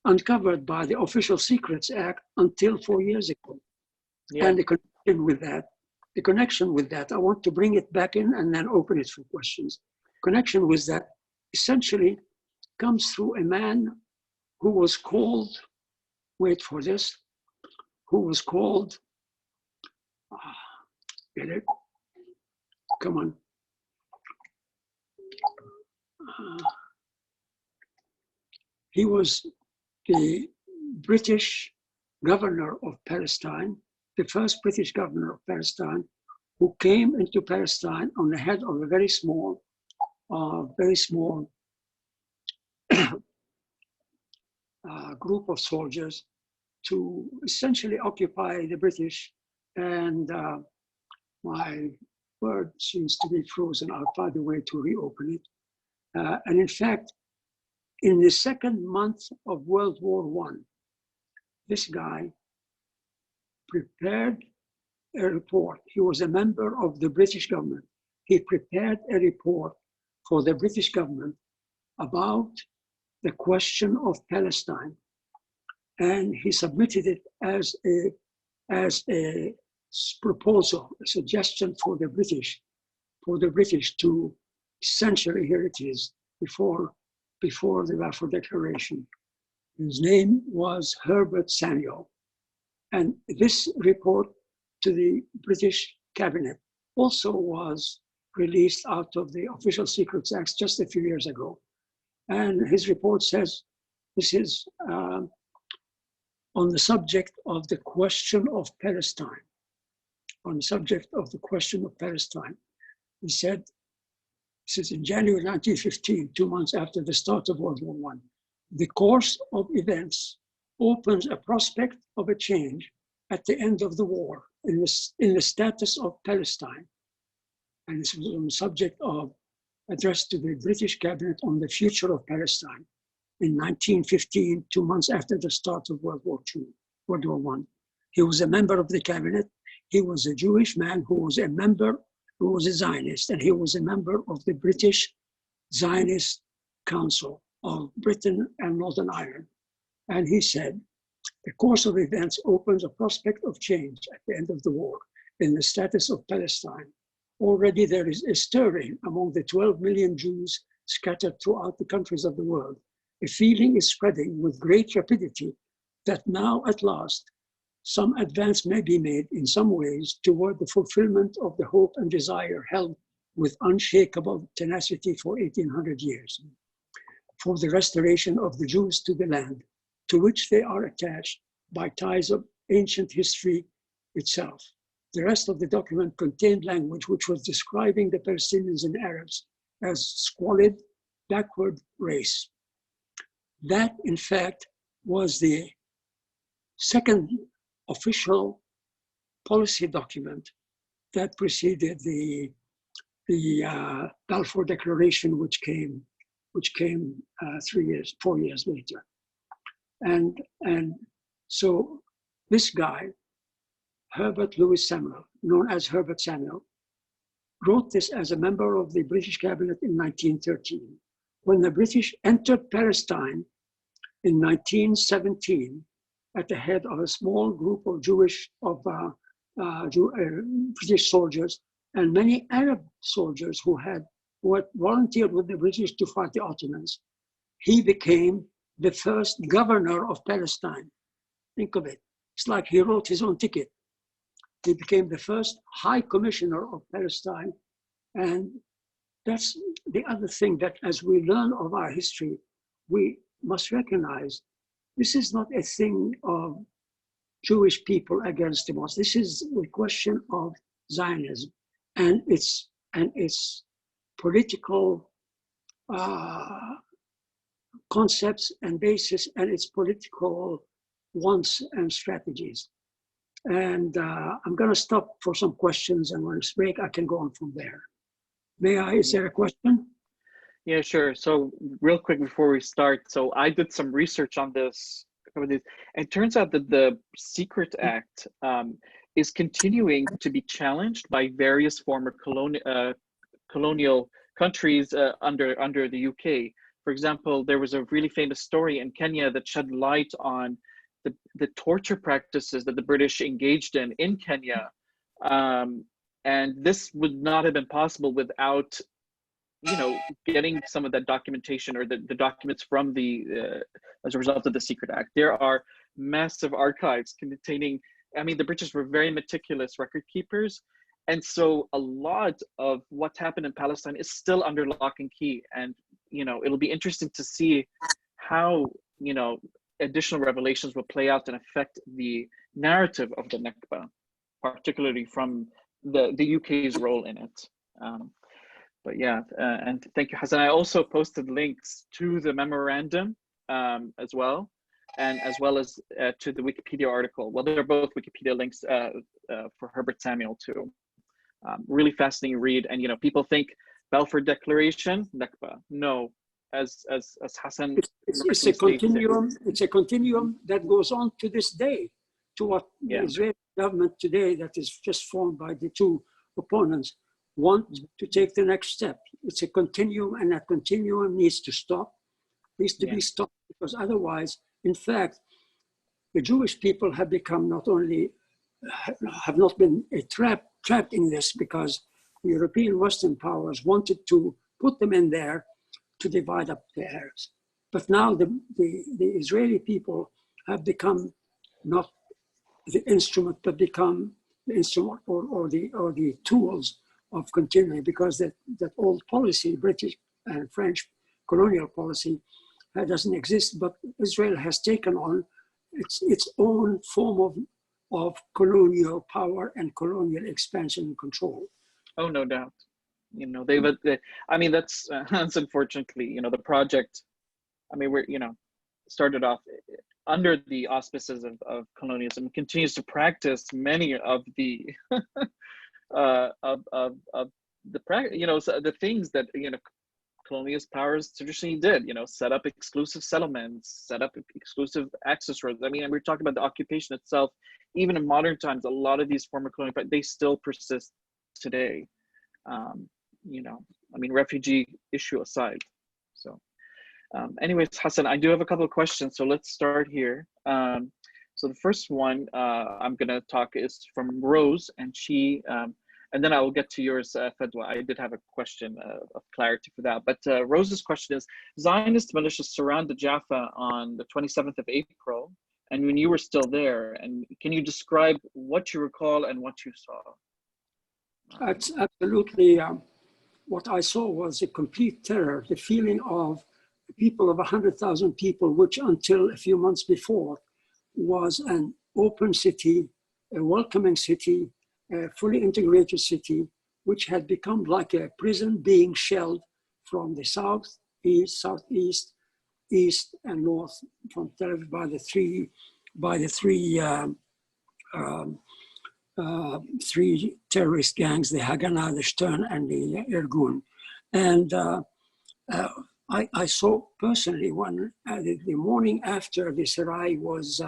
uncovered by the Official Secrets Act until 4 years ago. Yeah. And the connection with that, I want to bring it back in and then open it for questions. Connection with that essentially comes through a man who was called, wait for this, who was called, get it? Come on. He was the British governor of Palestine, the first British governor of Palestine, who came into Palestine on the head of a very small group of soldiers to essentially occupy the British. And my word seems to be frozen. I'll find a way to reopen it. And in fact, in the second month of World War I, this guy prepared a report. He was a member of the British government. He prepared a report for the British government about the question of Palestine. And he submitted it as a proposal, a suggestion for the British to, essentially, here it is, before the Balfour Declaration. His name was Herbert Samuel. And this report to the British cabinet also was released out of the Official Secrets Act just a few years ago. And his report says, this is on the subject of the question of Palestine. On the subject of the question of Palestine. He said, this is in January 1915, 2 months after the start of World War I. The course of events opens a prospect of a change at the end of the war in the status of Palestine. And this was on the subject of address to the British cabinet on the future of Palestine in 1915, 2 months after the start of World War I. He was a member of the cabinet. He was a Jewish man who was a Zionist, and he was a member of the British Zionist Council of Britain and Northern Ireland. And he said, the course of events opens a prospect of change at the end of the war in the status of Palestine. Already there is a stirring among the 12 million Jews scattered throughout the countries of the world. A feeling is spreading with great rapidity that now at last some advance may be made in some ways toward the fulfillment of the hope and desire held with unshakable tenacity for 1800 years, for the restoration of the Jews to the land to which they are attached by ties of ancient history itself. The rest of the document contained language which was describing the Palestinians and Arabs as squalid, backward race. That, in fact, was the second official policy document that preceded the Balfour Declaration, which came 4 years later. And so this guy, Herbert Louis Samuel, known as Herbert Samuel, wrote this as a member of the British cabinet in 1913. When the British entered Palestine in 1917, at the head of a small group of British soldiers and many Arab soldiers who had volunteered with the British to fight the Ottomans, he became the first governor of Palestine. Think of it. It's like he wrote his own ticket. He became the first High Commissioner of Palestine. And that's the other thing, that as we learn of our history, we must recognize this is not a thing of Jewish people against the Muslims. This is the question of Zionism and its political concepts and basis and its political wants and strategies. And I'm going to stop for some questions, and when it's break, I can go on from there. May I? Is there a question? Yeah, sure. So real quick before we start, so I did some research on this. And it turns out that the Secret Act is continuing to be challenged by various former colonial countries under the UK. For example, there was a really famous story in Kenya that shed light on the torture practices that the British engaged in Kenya. And this would not have been possible without, you know, getting some of that documentation or the documents from as a result of the Secret Act. There are massive archives containing, I mean, the British were very meticulous record keepers. And so a lot of what happened in Palestine is still under lock and key. And, you know, it'll be interesting to see how, you know, additional revelations will play out and affect the narrative of the Nakba, particularly from the UK's role in it. But yeah, and thank you, Hasan. I also posted links to the memorandum as well, and as well as to the Wikipedia article. Well, they're both Wikipedia links for Herbert Samuel too. Really fascinating read. And, you know, people think Balfour Declaration, Nakba. No, as Hasan. It's a continuum. It's a continuum that goes on to this day, to what the Israeli government today, that is just formed by the two opponents, want to take the next step. It's a continuum, and that continuum needs to stop, be stopped, because otherwise, in fact, the Jewish people have become have not been trapped in this, because the European Western powers wanted to put them in there to divide up the Arabs. But now the Israeli people have become not the instrument, but become the instrument or the tools of continuing, because that old policy, British and French colonial policy, doesn't exist, but Israel has taken on its own form of colonial power and colonial expansion and control. Oh, no doubt. You know, I mean, that's unfortunately, you know, the project, I mean, we're, you know, started off under the auspices of colonialism, continues to practice many of the you know, so the things that, you know, colonialist powers traditionally did, you know, set up exclusive settlements, set up exclusive access roads. I mean, and we're talking about the occupation itself. Even in modern times, a lot of these former colonial powers, they still persist today. You know, I mean, refugee issue aside. So anyways, Hasan, I do have a couple of questions, so let's start here. So the first one I'm gonna talk is from Rose, and she, and then I will get to yours, Fadwa. I did have a question of clarity for that. But Rose's question is, Zionist militias surrounded Jaffa on the 27th of April, and when you were still there, and can you describe what you recall and what you saw? That's absolutely, what I saw was a complete terror, the feeling of people of 100,000 people, which until a few months before was an open city, a welcoming city, a fully integrated city, which had become like a prison being shelled from the south, east, southeast, east, and north from Tel Aviv by the three terrorist gangs, the Haganah, the Stern, and the Irgun. And I saw personally when the morning after the Sarai was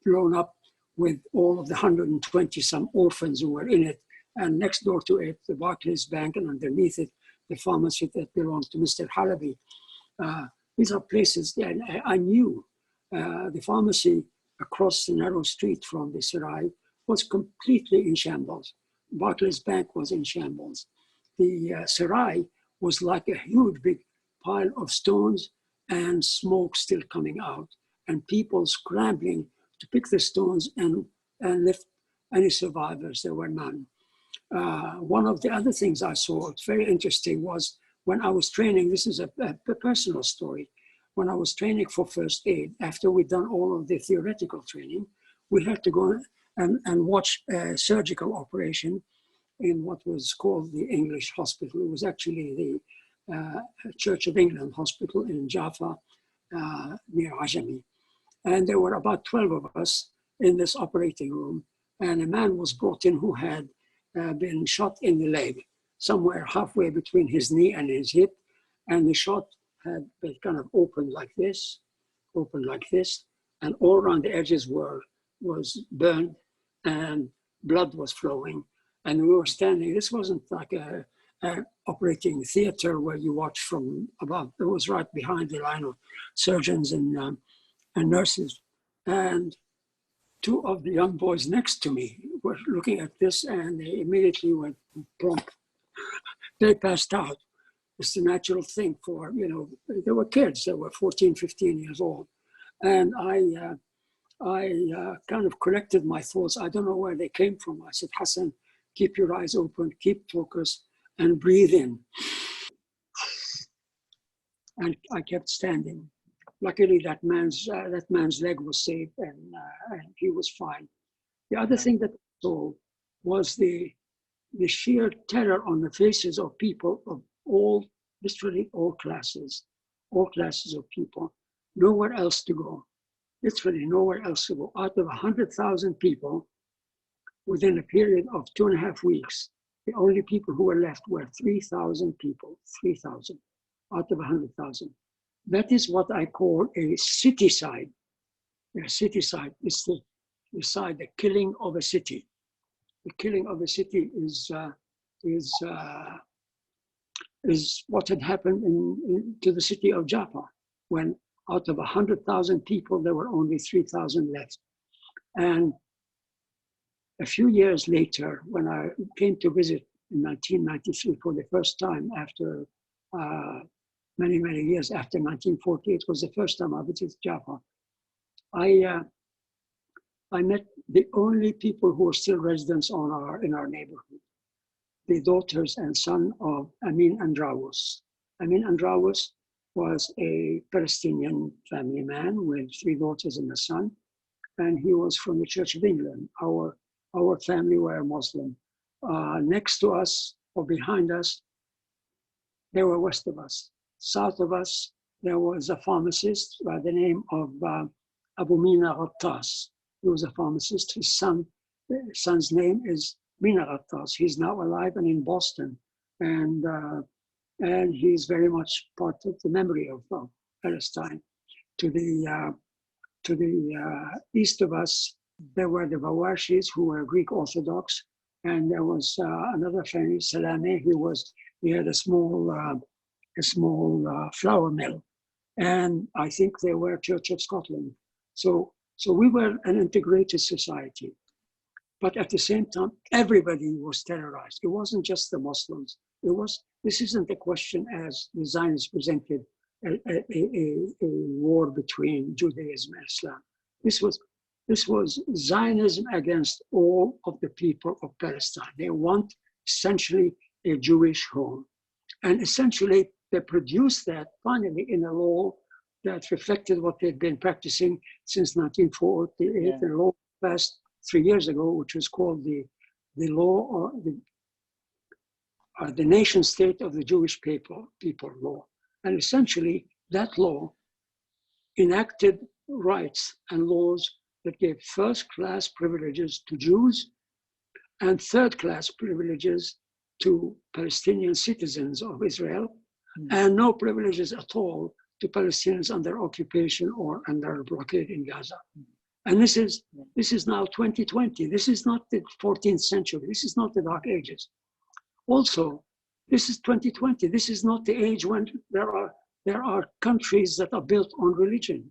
blown up with all of the 120 some orphans who were in it, and next door to it, the Barclays Bank, and underneath it, the pharmacy that belonged to Mr. Halabi. These are places that I knew. The pharmacy across the narrow street from the Sarai was completely in shambles. Barclays Bank was in shambles. The Sarai was like a huge big pile of stones and smoke still coming out, and people scrambling to pick the stones and lift any survivors. There were none. One of the other things I saw, it's very interesting, was when I was training, this is a personal story. when I was training for first aid, after we'd done all of the theoretical training, we had to go and watch a surgical operation in what was called the English Hospital. It was actually the Church of England Hospital in Jaffa, near Ajami. And there were about 12 of us in this operating room. And a man was brought in who had been shot in the leg, somewhere halfway between his knee and his hip. And the shot had been kind of opened like this, and all around the edges was burned and blood was flowing. And we were standing, this wasn't like a operating theater where you watch from above. It was right behind the line of surgeons and nurses. And two of the young boys next to me were looking at this and they immediately went plump. They passed out. It's the natural thing for, they were kids, they were 14, 15 years old. And I kind of collected my thoughts. I don't know where they came from. I said, Hasan, keep your eyes open, keep focused, and breathe in. And I kept standing. Luckily, that man's leg was saved, and he was fine. The other thing that I saw was the sheer terror on the faces of people of literally all classes of people. Nowhere else to go. Literally nowhere else to go. Out of 100,000 people, within a period of 2.5 weeks, the only people who were left were 3,000 people, 3,000 out of 100,000. That is what I call a city-side. A city-side is the killing of a city. The killing of a city is what had happened to the city of Jaffa, when out of 100,000 people, there were only 3,000 left. And a few years later, when I came to visit in 1993 for the first time after many, many years after 1940, it was the first time I visited Jaffa. I met the only people who were still residents in our neighborhood, the daughters and son of Amin Andrawus. Amin Andrawus was a Palestinian family man with 3 daughters and a son, and he was from the Church of England. Our family were Muslim. Next to us or behind us, they were west of us. South of us, there was a pharmacist by the name of Abu Mina Ghattas. He was a pharmacist. His son's name is Mina Ghattas. He's now alive and in Boston. And he's very much part of the memory of Palestine. To the east of us, there were the Bawashis, who were Greek Orthodox, and there was another family, Salame, he had a small flour mill, and I think they were Church of Scotland. So we were an integrated society, but at the same time, everybody was terrorized. It wasn't just the Muslims. This isn't a question as the Zionists presented, a war between Judaism and Islam. This was Zionism against all of the people of Palestine. They want essentially a Jewish home. And essentially they produced that finally in a law that reflected what they'd been practicing since 1948. Yeah. The law passed 3 years ago, which was called the law, or the nation state of the Jewish people law. And essentially that law enacted rights and laws that gave first-class privileges to Jews and third-class privileges to Palestinian citizens of Israel, and no privileges at all to Palestinians under occupation or under blockade in Gaza. And this is now 2020. This is not the 14th century. This is not the Dark Ages. Also, this is 2020. This is not the age when there are countries that are built on religion.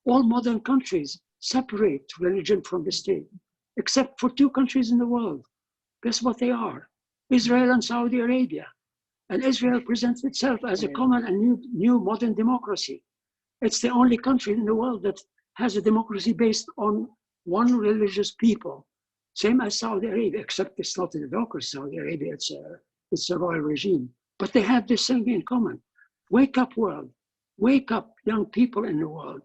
All modern countries separate religion from the state, except for 2 countries in the world. Guess what they are? Israel and Saudi Arabia. And Israel presents itself as a common and new modern democracy. It's the only country in the world that has a democracy based on one religious people, same as Saudi Arabia, except it's not a democracy. Saudi Arabia, it's a royal regime. But they have this thing in common. Wake up, world. wake up young people in the world.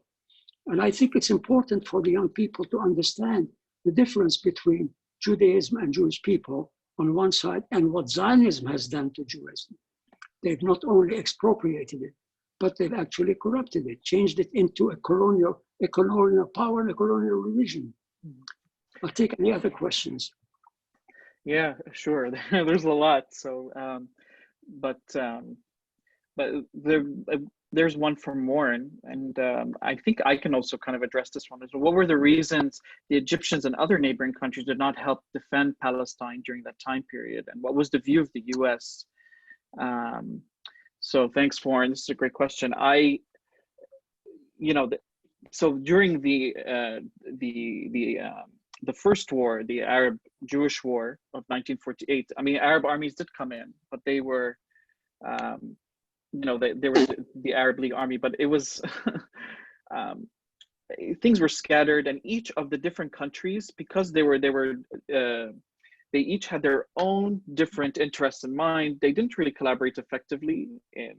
And I think it's important for the young people to understand the difference between Judaism and Jewish people on one side and what Zionism has done to Judaism. They've not only expropriated it, but they've actually corrupted it, changed it into a colonial power and a colonial religion. I'll take any other questions. Yeah, sure. There's a lot. So, but there's one from Warren, and I think I can also kind of address this one. What were the reasons the Egyptians and other neighboring countries did not help defend Palestine during that time period, and what was the view of the U.S.? So thanks, Warren. This is a great question. So during the first war, the Arab-Jewish War of 1948, I mean, Arab armies did come in, but they were, they were the Arab League army, but it was, things were scattered, and each of the different countries, because they each had their own different interests in mind, they didn't really collaborate effectively in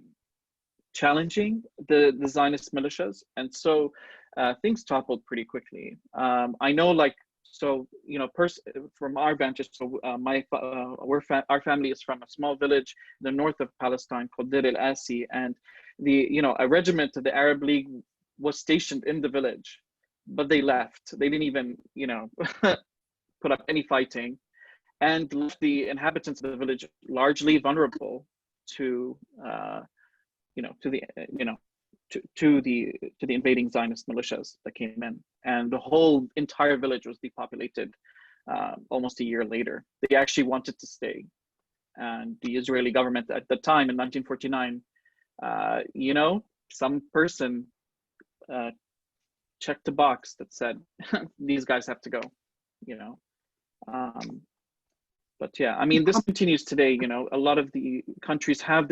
challenging the Zionist militias, and so things toppled pretty quickly. I know, from our vantage, so our family is from a small village in the north of Palestine called Deir el-Asi, and a regiment of the Arab League was stationed in the village, but they left. They didn't even put up any fighting, and left the inhabitants of the village largely vulnerable to the invading Zionist militias that came in, and the whole entire village was depopulated almost a year later. They actually wanted to stay, and the Israeli government at the time in 1949, some person checked a box that said these guys have to go, But yeah, I mean, this continues today. A lot of the countries have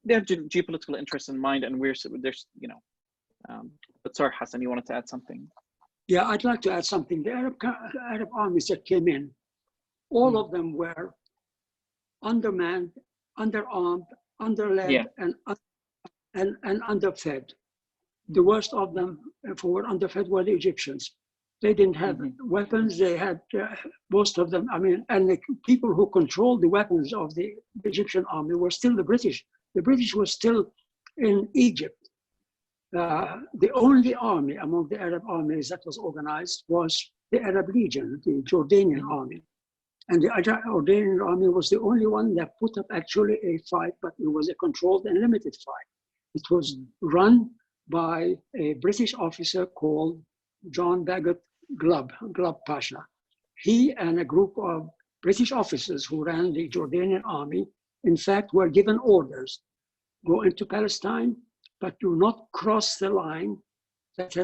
they have geopolitical interests in mind, and there's. But sorry, Hasan, you wanted to add something? Yeah, I'd like to add something. The Arab armies that came in, all of them were undermanned, underarmed, underled, and underfed. The worst of them, who were underfed, were the Egyptians. They didn't have weapons. They had most of them. I mean, and the people who controlled the weapons of the Egyptian army were still the British. The British were still in Egypt. The only army among the Arab armies that was organized was the Arab Legion, the Jordanian army. And the Jordanian army was the only one that put up actually a fight, but it was a controlled and limited fight. It was run by a British officer called John Bagot Glubb Pasha. He and a group of British officers who ran the Jordanian army, in fact, were given orders: go into Palestine, but do not cross the line that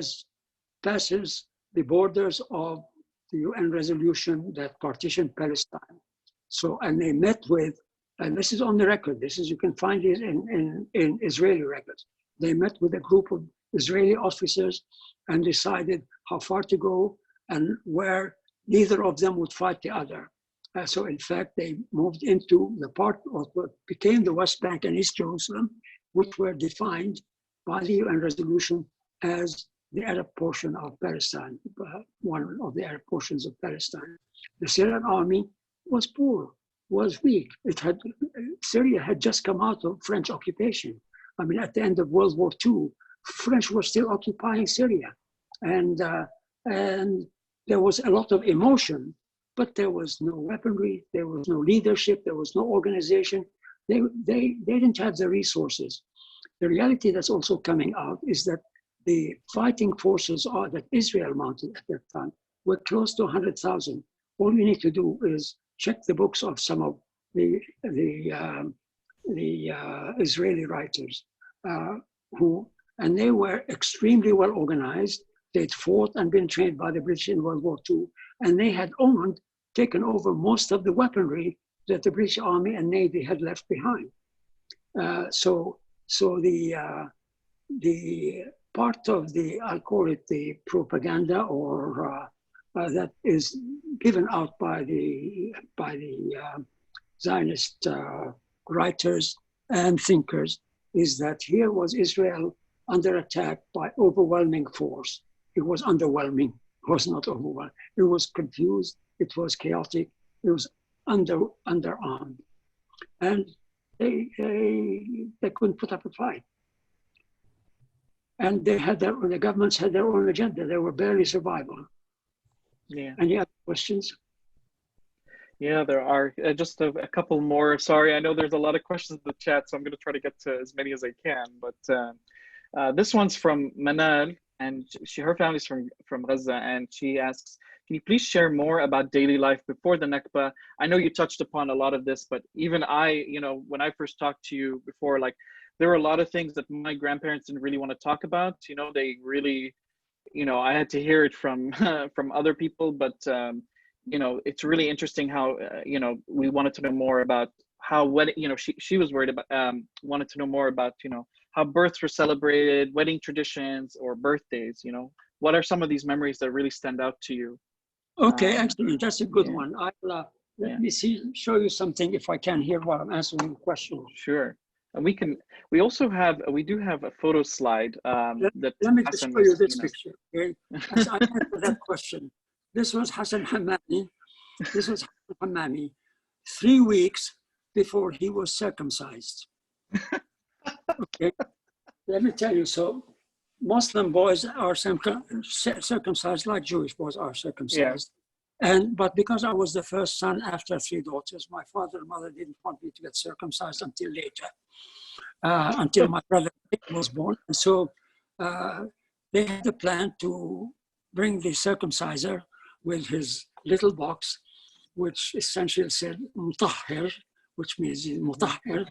passes the borders of the UN resolution that partitioned Palestine. So, and they met with, and this is on the record, you can find it in Israeli records. They met with a group of Israeli officers and decided how far to go and where neither of them would fight the other. So in fact, they moved into the part of what became the West Bank and East Jerusalem, which were defined by the UN resolution as the Arab portion of Palestine, one of the Arab portions of Palestine. The Syrian army was poor, was weak. Syria had just come out of French occupation. I mean, at the end of World War II, French were still occupying Syria. And there was a lot of emotion, but there was no weaponry, there was no leadership, there was no organization. They didn't have the resources. The reality that's also coming out is that the fighting forces that Israel mounted at that time were close to 100,000. All you need to do is check the books of some of the Israeli writers and they were extremely well organized. They'd fought and been trained by the British in World War II, and they had taken over most of the weaponry that the British Army and Navy had left behind. So the part of I'll call it the propaganda, or that is given out by the Zionist writers and thinkers, is that here was Israel under attack by overwhelming force. It was underwhelming. It was not overwhelming. It was confused. It was chaotic. It was underarmed. And they couldn't put up a fight. And the governments had their own agenda. They were barely survival. Yeah. Any other questions? Yeah, there are just a couple more. Sorry, I know there's a lot of questions in the chat, so I'm going to try to get to as many as I can. But this one's from Manal, and her family's from Gaza, and she asks, can you please share more about daily life before the Nakba? I know you touched upon a lot of this, but even I, when I first talked to you before, like there were a lot of things that my grandparents didn't really want to talk about. They really, I had to hear it from from other people, but it's really interesting how we wanted to know more about how she was worried about wanted to know more about how births were celebrated, wedding traditions, or birthdays. What are some of these memories that really stand out to you? Okay, excellent. That's a good yeah. one. Let me show you something if I can hear while I'm answering the question. Sure. And we do have a photo slide let me just show you this picture. Okay? As I answer that question, this was Hasan Hammami. This was Hasan Hammami 3 weeks before he was circumcised. Okay, let me tell you. So, Muslim boys are circumcised like Jewish boys are circumcised. Yeah. But because I was the first son after 3 daughters, my father and mother didn't want me to get circumcised until later, until my brother was born. And so they had a plan to bring the circumciser with his little box, which essentially said mutahhir, which means mutahhir.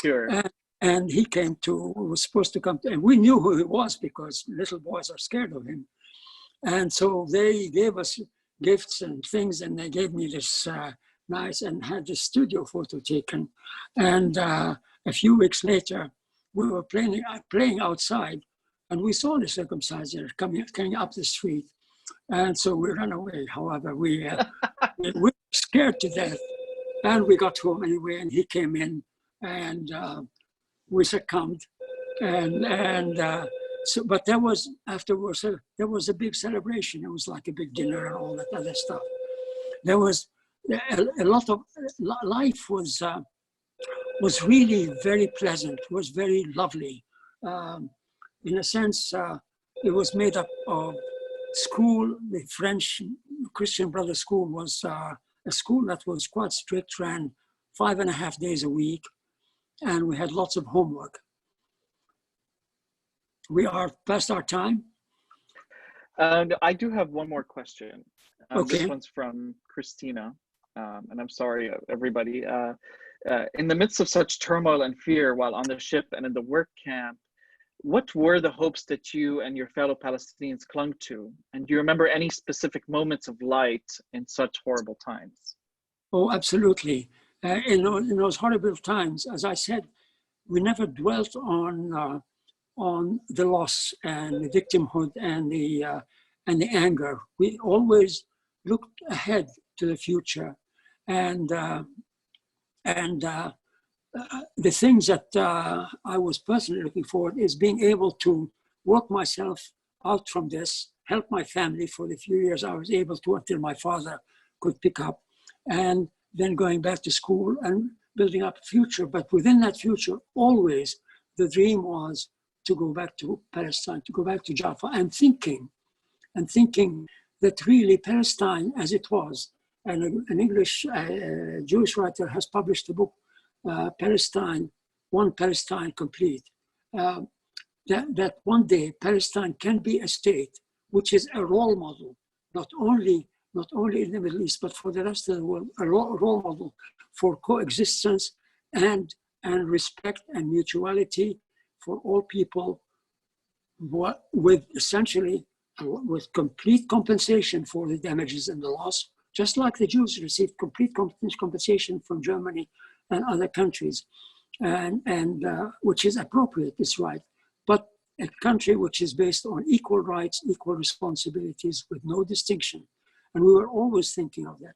Sure. And he was supposed to come to, and we knew who he was because little boys are scared of him. And so they gave us gifts and things, and they gave me this nice, and had this studio photo taken. And a few weeks later, we were playing outside, and we saw the circumciser coming up the street. And so we ran away. However, we were scared to death. And we got home anyway, and he came in, and we succumbed. But there was, afterwards, there was a big celebration. It was like a big dinner and all that other stuff. There was a lot of, life was really very pleasant, was very lovely. In a sense, it was made up of school. The French Christian Brothers School was a school that was quite strict, ran 5.5 days a week, and we had lots of homework. We are past our time. I do have one more question. Okay. This one's from Christina, and I'm sorry, everybody. In the midst of such turmoil and fear while on the ship and in the work camp, what were the hopes that you and your fellow Palestinians clung to? And do you remember any specific moments of light in such horrible times? Oh, absolutely. In those horrible times, as I said, we never dwelt on the loss and the victimhood and the anger. We always looked ahead to the future, and the things that I was personally looking forward is being able to work myself out from this, help my family for the few years I was able to until my father could pick up, and then going back to school and building up a future. But within that future, always the dream was to go back to Palestine, to go back to Jaffa, and thinking that really Palestine as it was, and an English Jewish writer has published a book, Palestine, One Palestine Complete, that one day Palestine can be a state which is a role model, not only in the Middle East, but for the rest of the world, a role model for coexistence and respect and mutuality for all people, with essentially with complete compensation for the damages and the loss, just like the Jews received complete compensation from Germany and other countries, and which is appropriate, it's right. But a country which is based on equal rights, equal responsibilities with no distinction. And we were always thinking of that.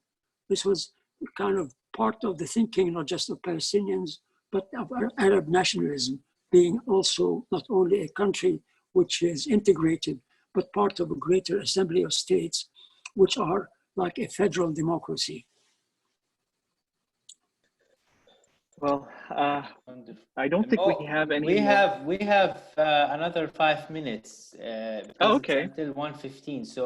This was kind of part of the thinking, not just of Palestinians, but of Arab nationalism. being also not only a country which is integrated, but part of a greater assembly of states, which are like a federal democracy. Well, Wonderful. I don't think we have any We more. have another 5 minutes because okay. it's until 1:15. So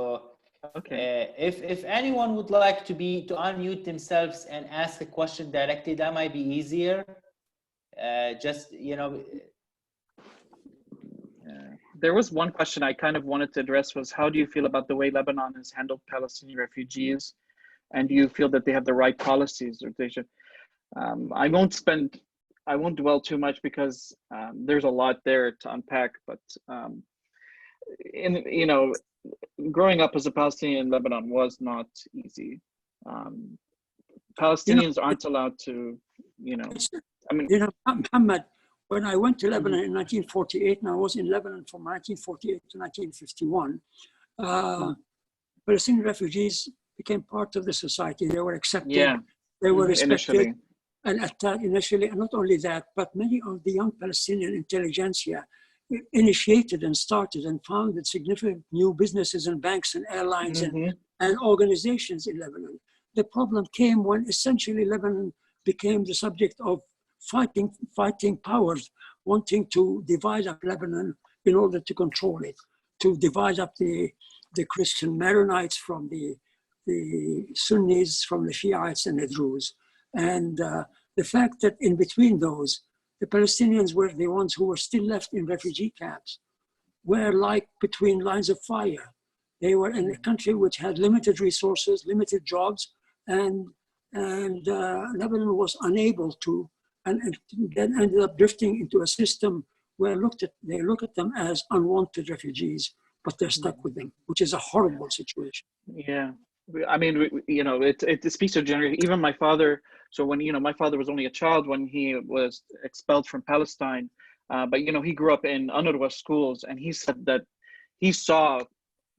Okay. if anyone would like to unmute themselves and ask a question directly, that might be easier. Just there was one question I kind of wanted to address was, how do you feel about the way Lebanon has handled Palestinian refugees? And do you feel that they have the right policies, or they should? I won't dwell too much because there's a lot there to unpack. But growing up as a Palestinian in Lebanon was not easy. Palestinians aren't allowed to, Muhammad, when I went to Lebanon in 1948, and I was in Lebanon from 1948 to 1951, Palestinian refugees became part of the society. They were accepted, they were respected and attacked initially. And not only that, but many of the young Palestinian intelligentsia initiated and started and founded significant new businesses and banks and airlines and organizations in Lebanon. The problem came when essentially Lebanon became the subject of fighting powers wanting to divide up Lebanon in order to control it, to divide up the Christian Maronites from the Sunnis, from the Shiites and the Druze. And the fact that in between those, the Palestinians were the ones who were still left in refugee camps, were like between lines of fire. They were in a country which had limited resources, limited jobs, and Lebanon was unable to, and then ended up drifting into a system where they look at them as unwanted refugees, but they're stuck with them, which is a horrible situation. Yeah, I mean, it speaks to generation. Even my father. So when my father was only a child when he was expelled from Palestine, but he grew up in UNRWA schools, and he said that he saw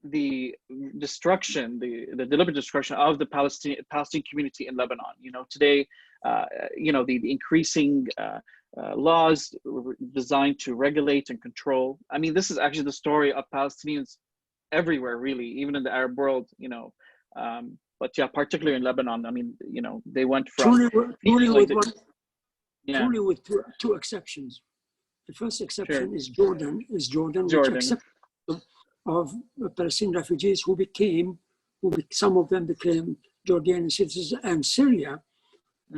the destruction, the deliberate destruction of the Palestinian community in Lebanon. Today, the increasing laws designed to regulate and control. I mean, this is actually the story of Palestinians everywhere, really, even in the Arab world. But yeah, particularly in Lebanon. I mean, they went from truly with two exceptions. The first exception is Jordan, which accepted of Palestinian refugees some of them became Jordanian citizens, and Syria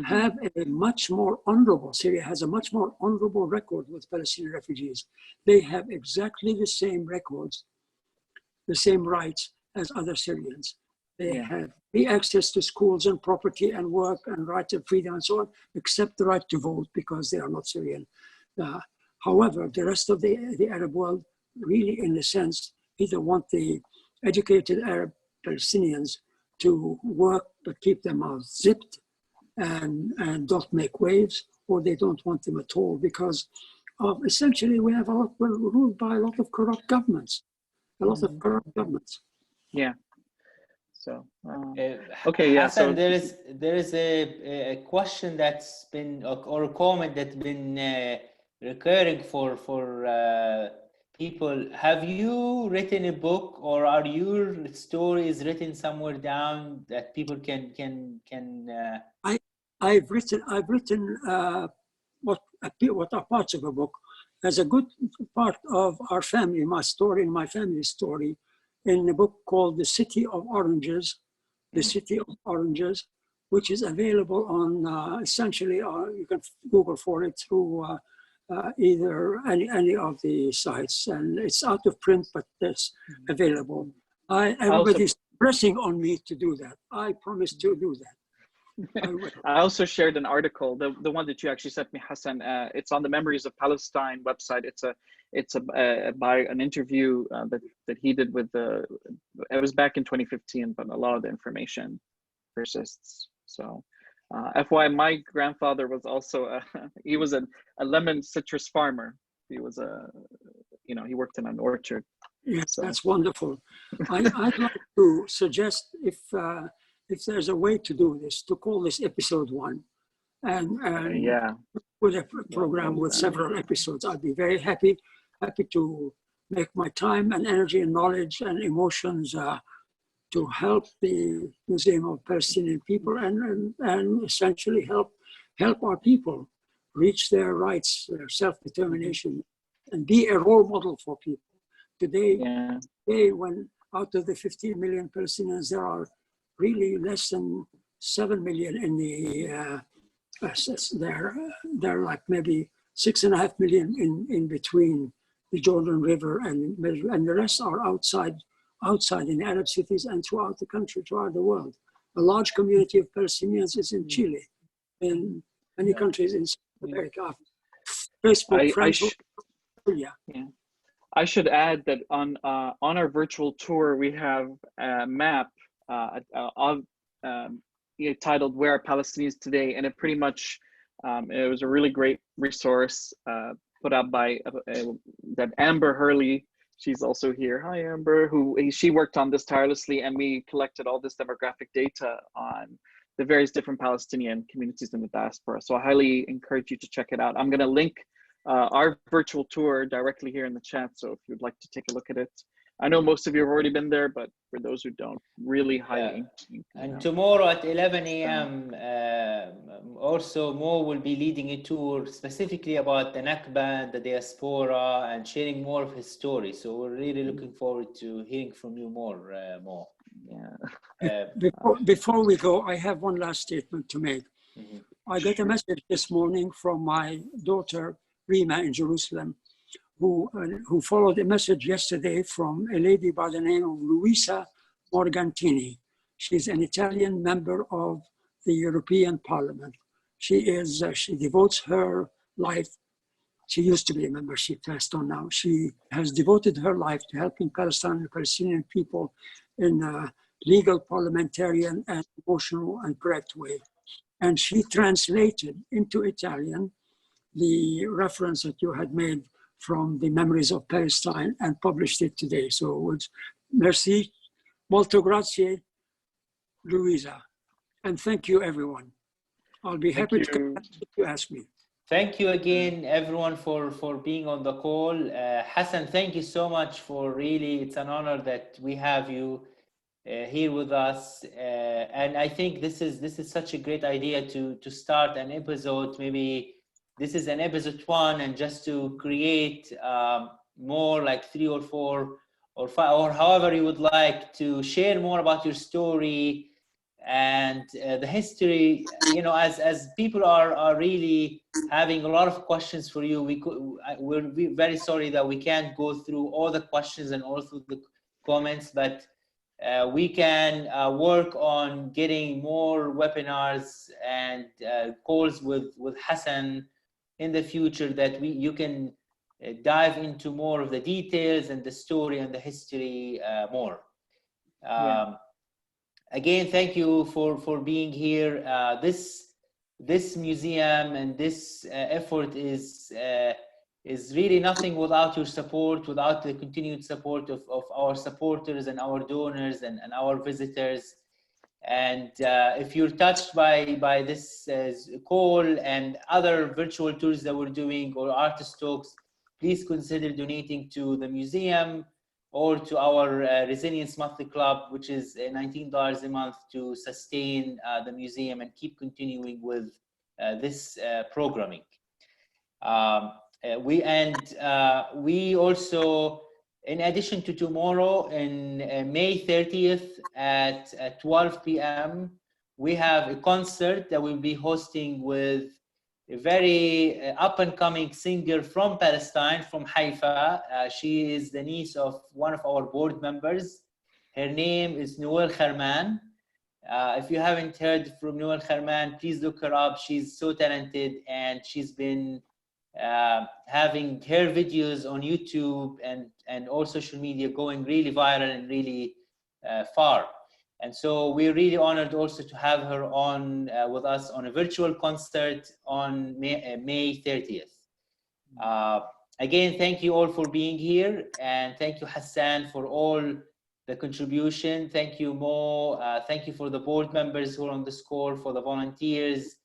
have a much more honorable, Syria has a much more honorable record with Palestinian refugees. They have exactly the same records, the same rights as other Syrians. They have free access to schools and property and work and right of freedom and so on, except the right to vote because they are not Syrian. However, the rest of the Arab world really, in a sense, either want the educated Arab Palestinians to work but keep their mouths zipped and don't make waves, or they don't want them at all because essentially we're ruled by a lot of corrupt governments. Yeah. So okay, yeah. Hasan, there is a question that's been, or a comment that's been recurring for people. Have you written a book, or are your stories written somewhere down that people can? I've written what are parts of a book. As a good part of our family, my family story, in a book called The City of Oranges, which is available on essentially, you can Google for it through either any of the sites, and it's out of print, but it's available. Everybody's pressing on me to do that. I promise to do that. I also shared an article, the one that you actually sent me, Hasan. It's on the Memories of Palestine website. It's by an interview that he did with it was back in 2015, but a lot of the information persists. So FYI, my grandfather was also he was a lemon citrus farmer. He was he worked in an orchard. Yes, so. That's wonderful. I'd like to suggest if there's a way to do this, to call this episode 1, and with a program with several episodes. I'd be very happy to make my time and energy and knowledge and emotions to help the Museum of Palestinian People and essentially help our people reach their rights, their self-determination, and be a role model for people. Today, when out of the 15 million Palestinians, there are really less than 7 million in the they're like maybe 6.5 million in between the Jordan River and the rest are outside in Arab cities and throughout the country, throughout the world. A large community of Palestinians is in Chile, in many countries in South America. Facebook friends. I should add that on our virtual tour, we have a map titled "Where Are Palestinians Today," and it pretty much it was a really great resource put out by that Amber Hurley. She's also here. Hi, Amber. She worked on this tirelessly, and we collected all this demographic data on the various different Palestinian communities in the diaspora. So I highly encourage you to check it out. I'm going to link our virtual tour directly here in the chat. So if you'd like to take a look at it, I know most of you have already been there, but for those who don't, really highly. And tomorrow at 11 a.m. Also Mo will be leading a tour specifically about the Nakba, the diaspora, and sharing more of his story. So we're really looking forward to hearing from you more, Mo. Before we go, I have one last statement to make. I got a message this morning from my daughter, Rima, in Jerusalem, who followed a message yesterday from a lady by the name of Luisa Morgantini. She's an Italian member of the European Parliament. She devotes her life. She used to be a member, she passed on now. She has devoted her life to helping Palestine and Palestinian people in a legal, parliamentarian, and emotional and correct way. And she translated into Italian the reference that you had made from the Memories of Palestine and published it today. So it's merci, molto grazie, Luisa. And thank you, everyone. I'll be happy to come if you ask me. Thank you again, everyone, for being on the call. Hasan, thank you so much for really, it's an honor that we have you here with us. And I think this is such a great idea to start an episode. Maybe this is an episode 1, and just to create more like 3 or 4 or 5, or however you would like to share more about your story and the history. You know, as people are really having a lot of questions for you, we're very sorry that we can't go through all the questions and all through the comments, but we can work on getting more webinars and calls with Hasan in the future, that you can dive into more of the details and the story and the history more. Again, thank you for being here. This museum and this effort is really nothing without your support, without the continued support of our supporters and our donors and our visitors. And if you're touched by this call and other virtual tours that we're doing or artist talks, please consider donating to the museum or to our Resilience Monthly Club, which is $19 a month to sustain the museum and keep continuing with this programming. We also, in addition to tomorrow, in May 30th at 12 p.m., we have a concert that we'll be hosting with a very up-and-coming singer from Palestine, from Haifa. She is the niece of one of our board members. Her name is Noel Kharman. If you haven't heard from Noel Kharman, please look her up. She's so talented, and she's been having her videos on YouTube and all social media going really viral and really far. And so we're really honored also to have her on with us on a virtual concert on May 30th. Again, thank you all for being here, and thank you, Hasan, for all the contribution. Thank you, Mo. Thank you for the board members who are on this call, for the volunteers.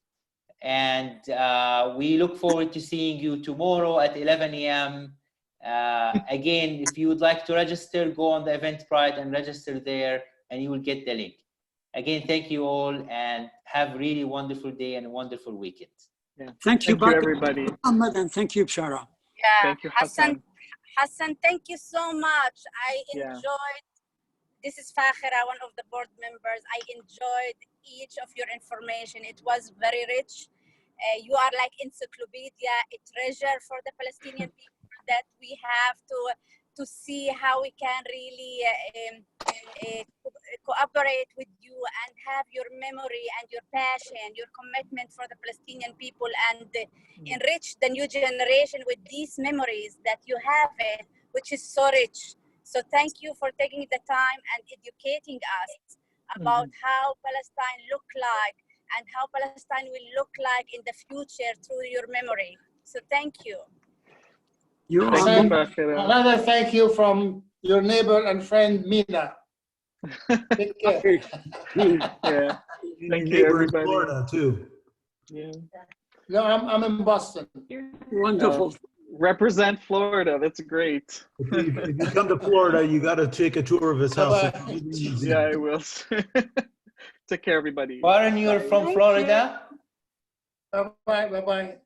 And we look forward to seeing you tomorrow at 11 a.m. Again, if you would like to register, go on the Eventbrite and register there, and you will get the link. Again, thank you all, and have a really wonderful day and a wonderful weekend. Yeah. Thank you, everybody. Muhammad, and thank you, Bshara. Yeah, Thank you, Hasan. Hassan, thank you so much. I Yeah. enjoyed. This is Fakhira, one of the board members. I enjoyed each of your information. It was very rich. You are like encyclopedia, a treasure for the Palestinian people that we have to see how we can really cooperate with you and have your memory and your passion, your commitment for the Palestinian people, and enrich the new generation with these memories that you have it, which is so rich. So thank you for taking the time and educating us about how Palestine look like and how Palestine will look like in the future through your memory. So thank you. Another thank you from your neighbor and friend, Mina. Take care. Yeah. Thank you, everybody. Florida too. Yeah. No, I'm in Boston. Wonderful. Represent Florida. That's great. If you come to Florida, you got to take a tour of his house. Yeah, I will. Take care, everybody. Warren, you're from Florida? Bye-bye. Bye-bye.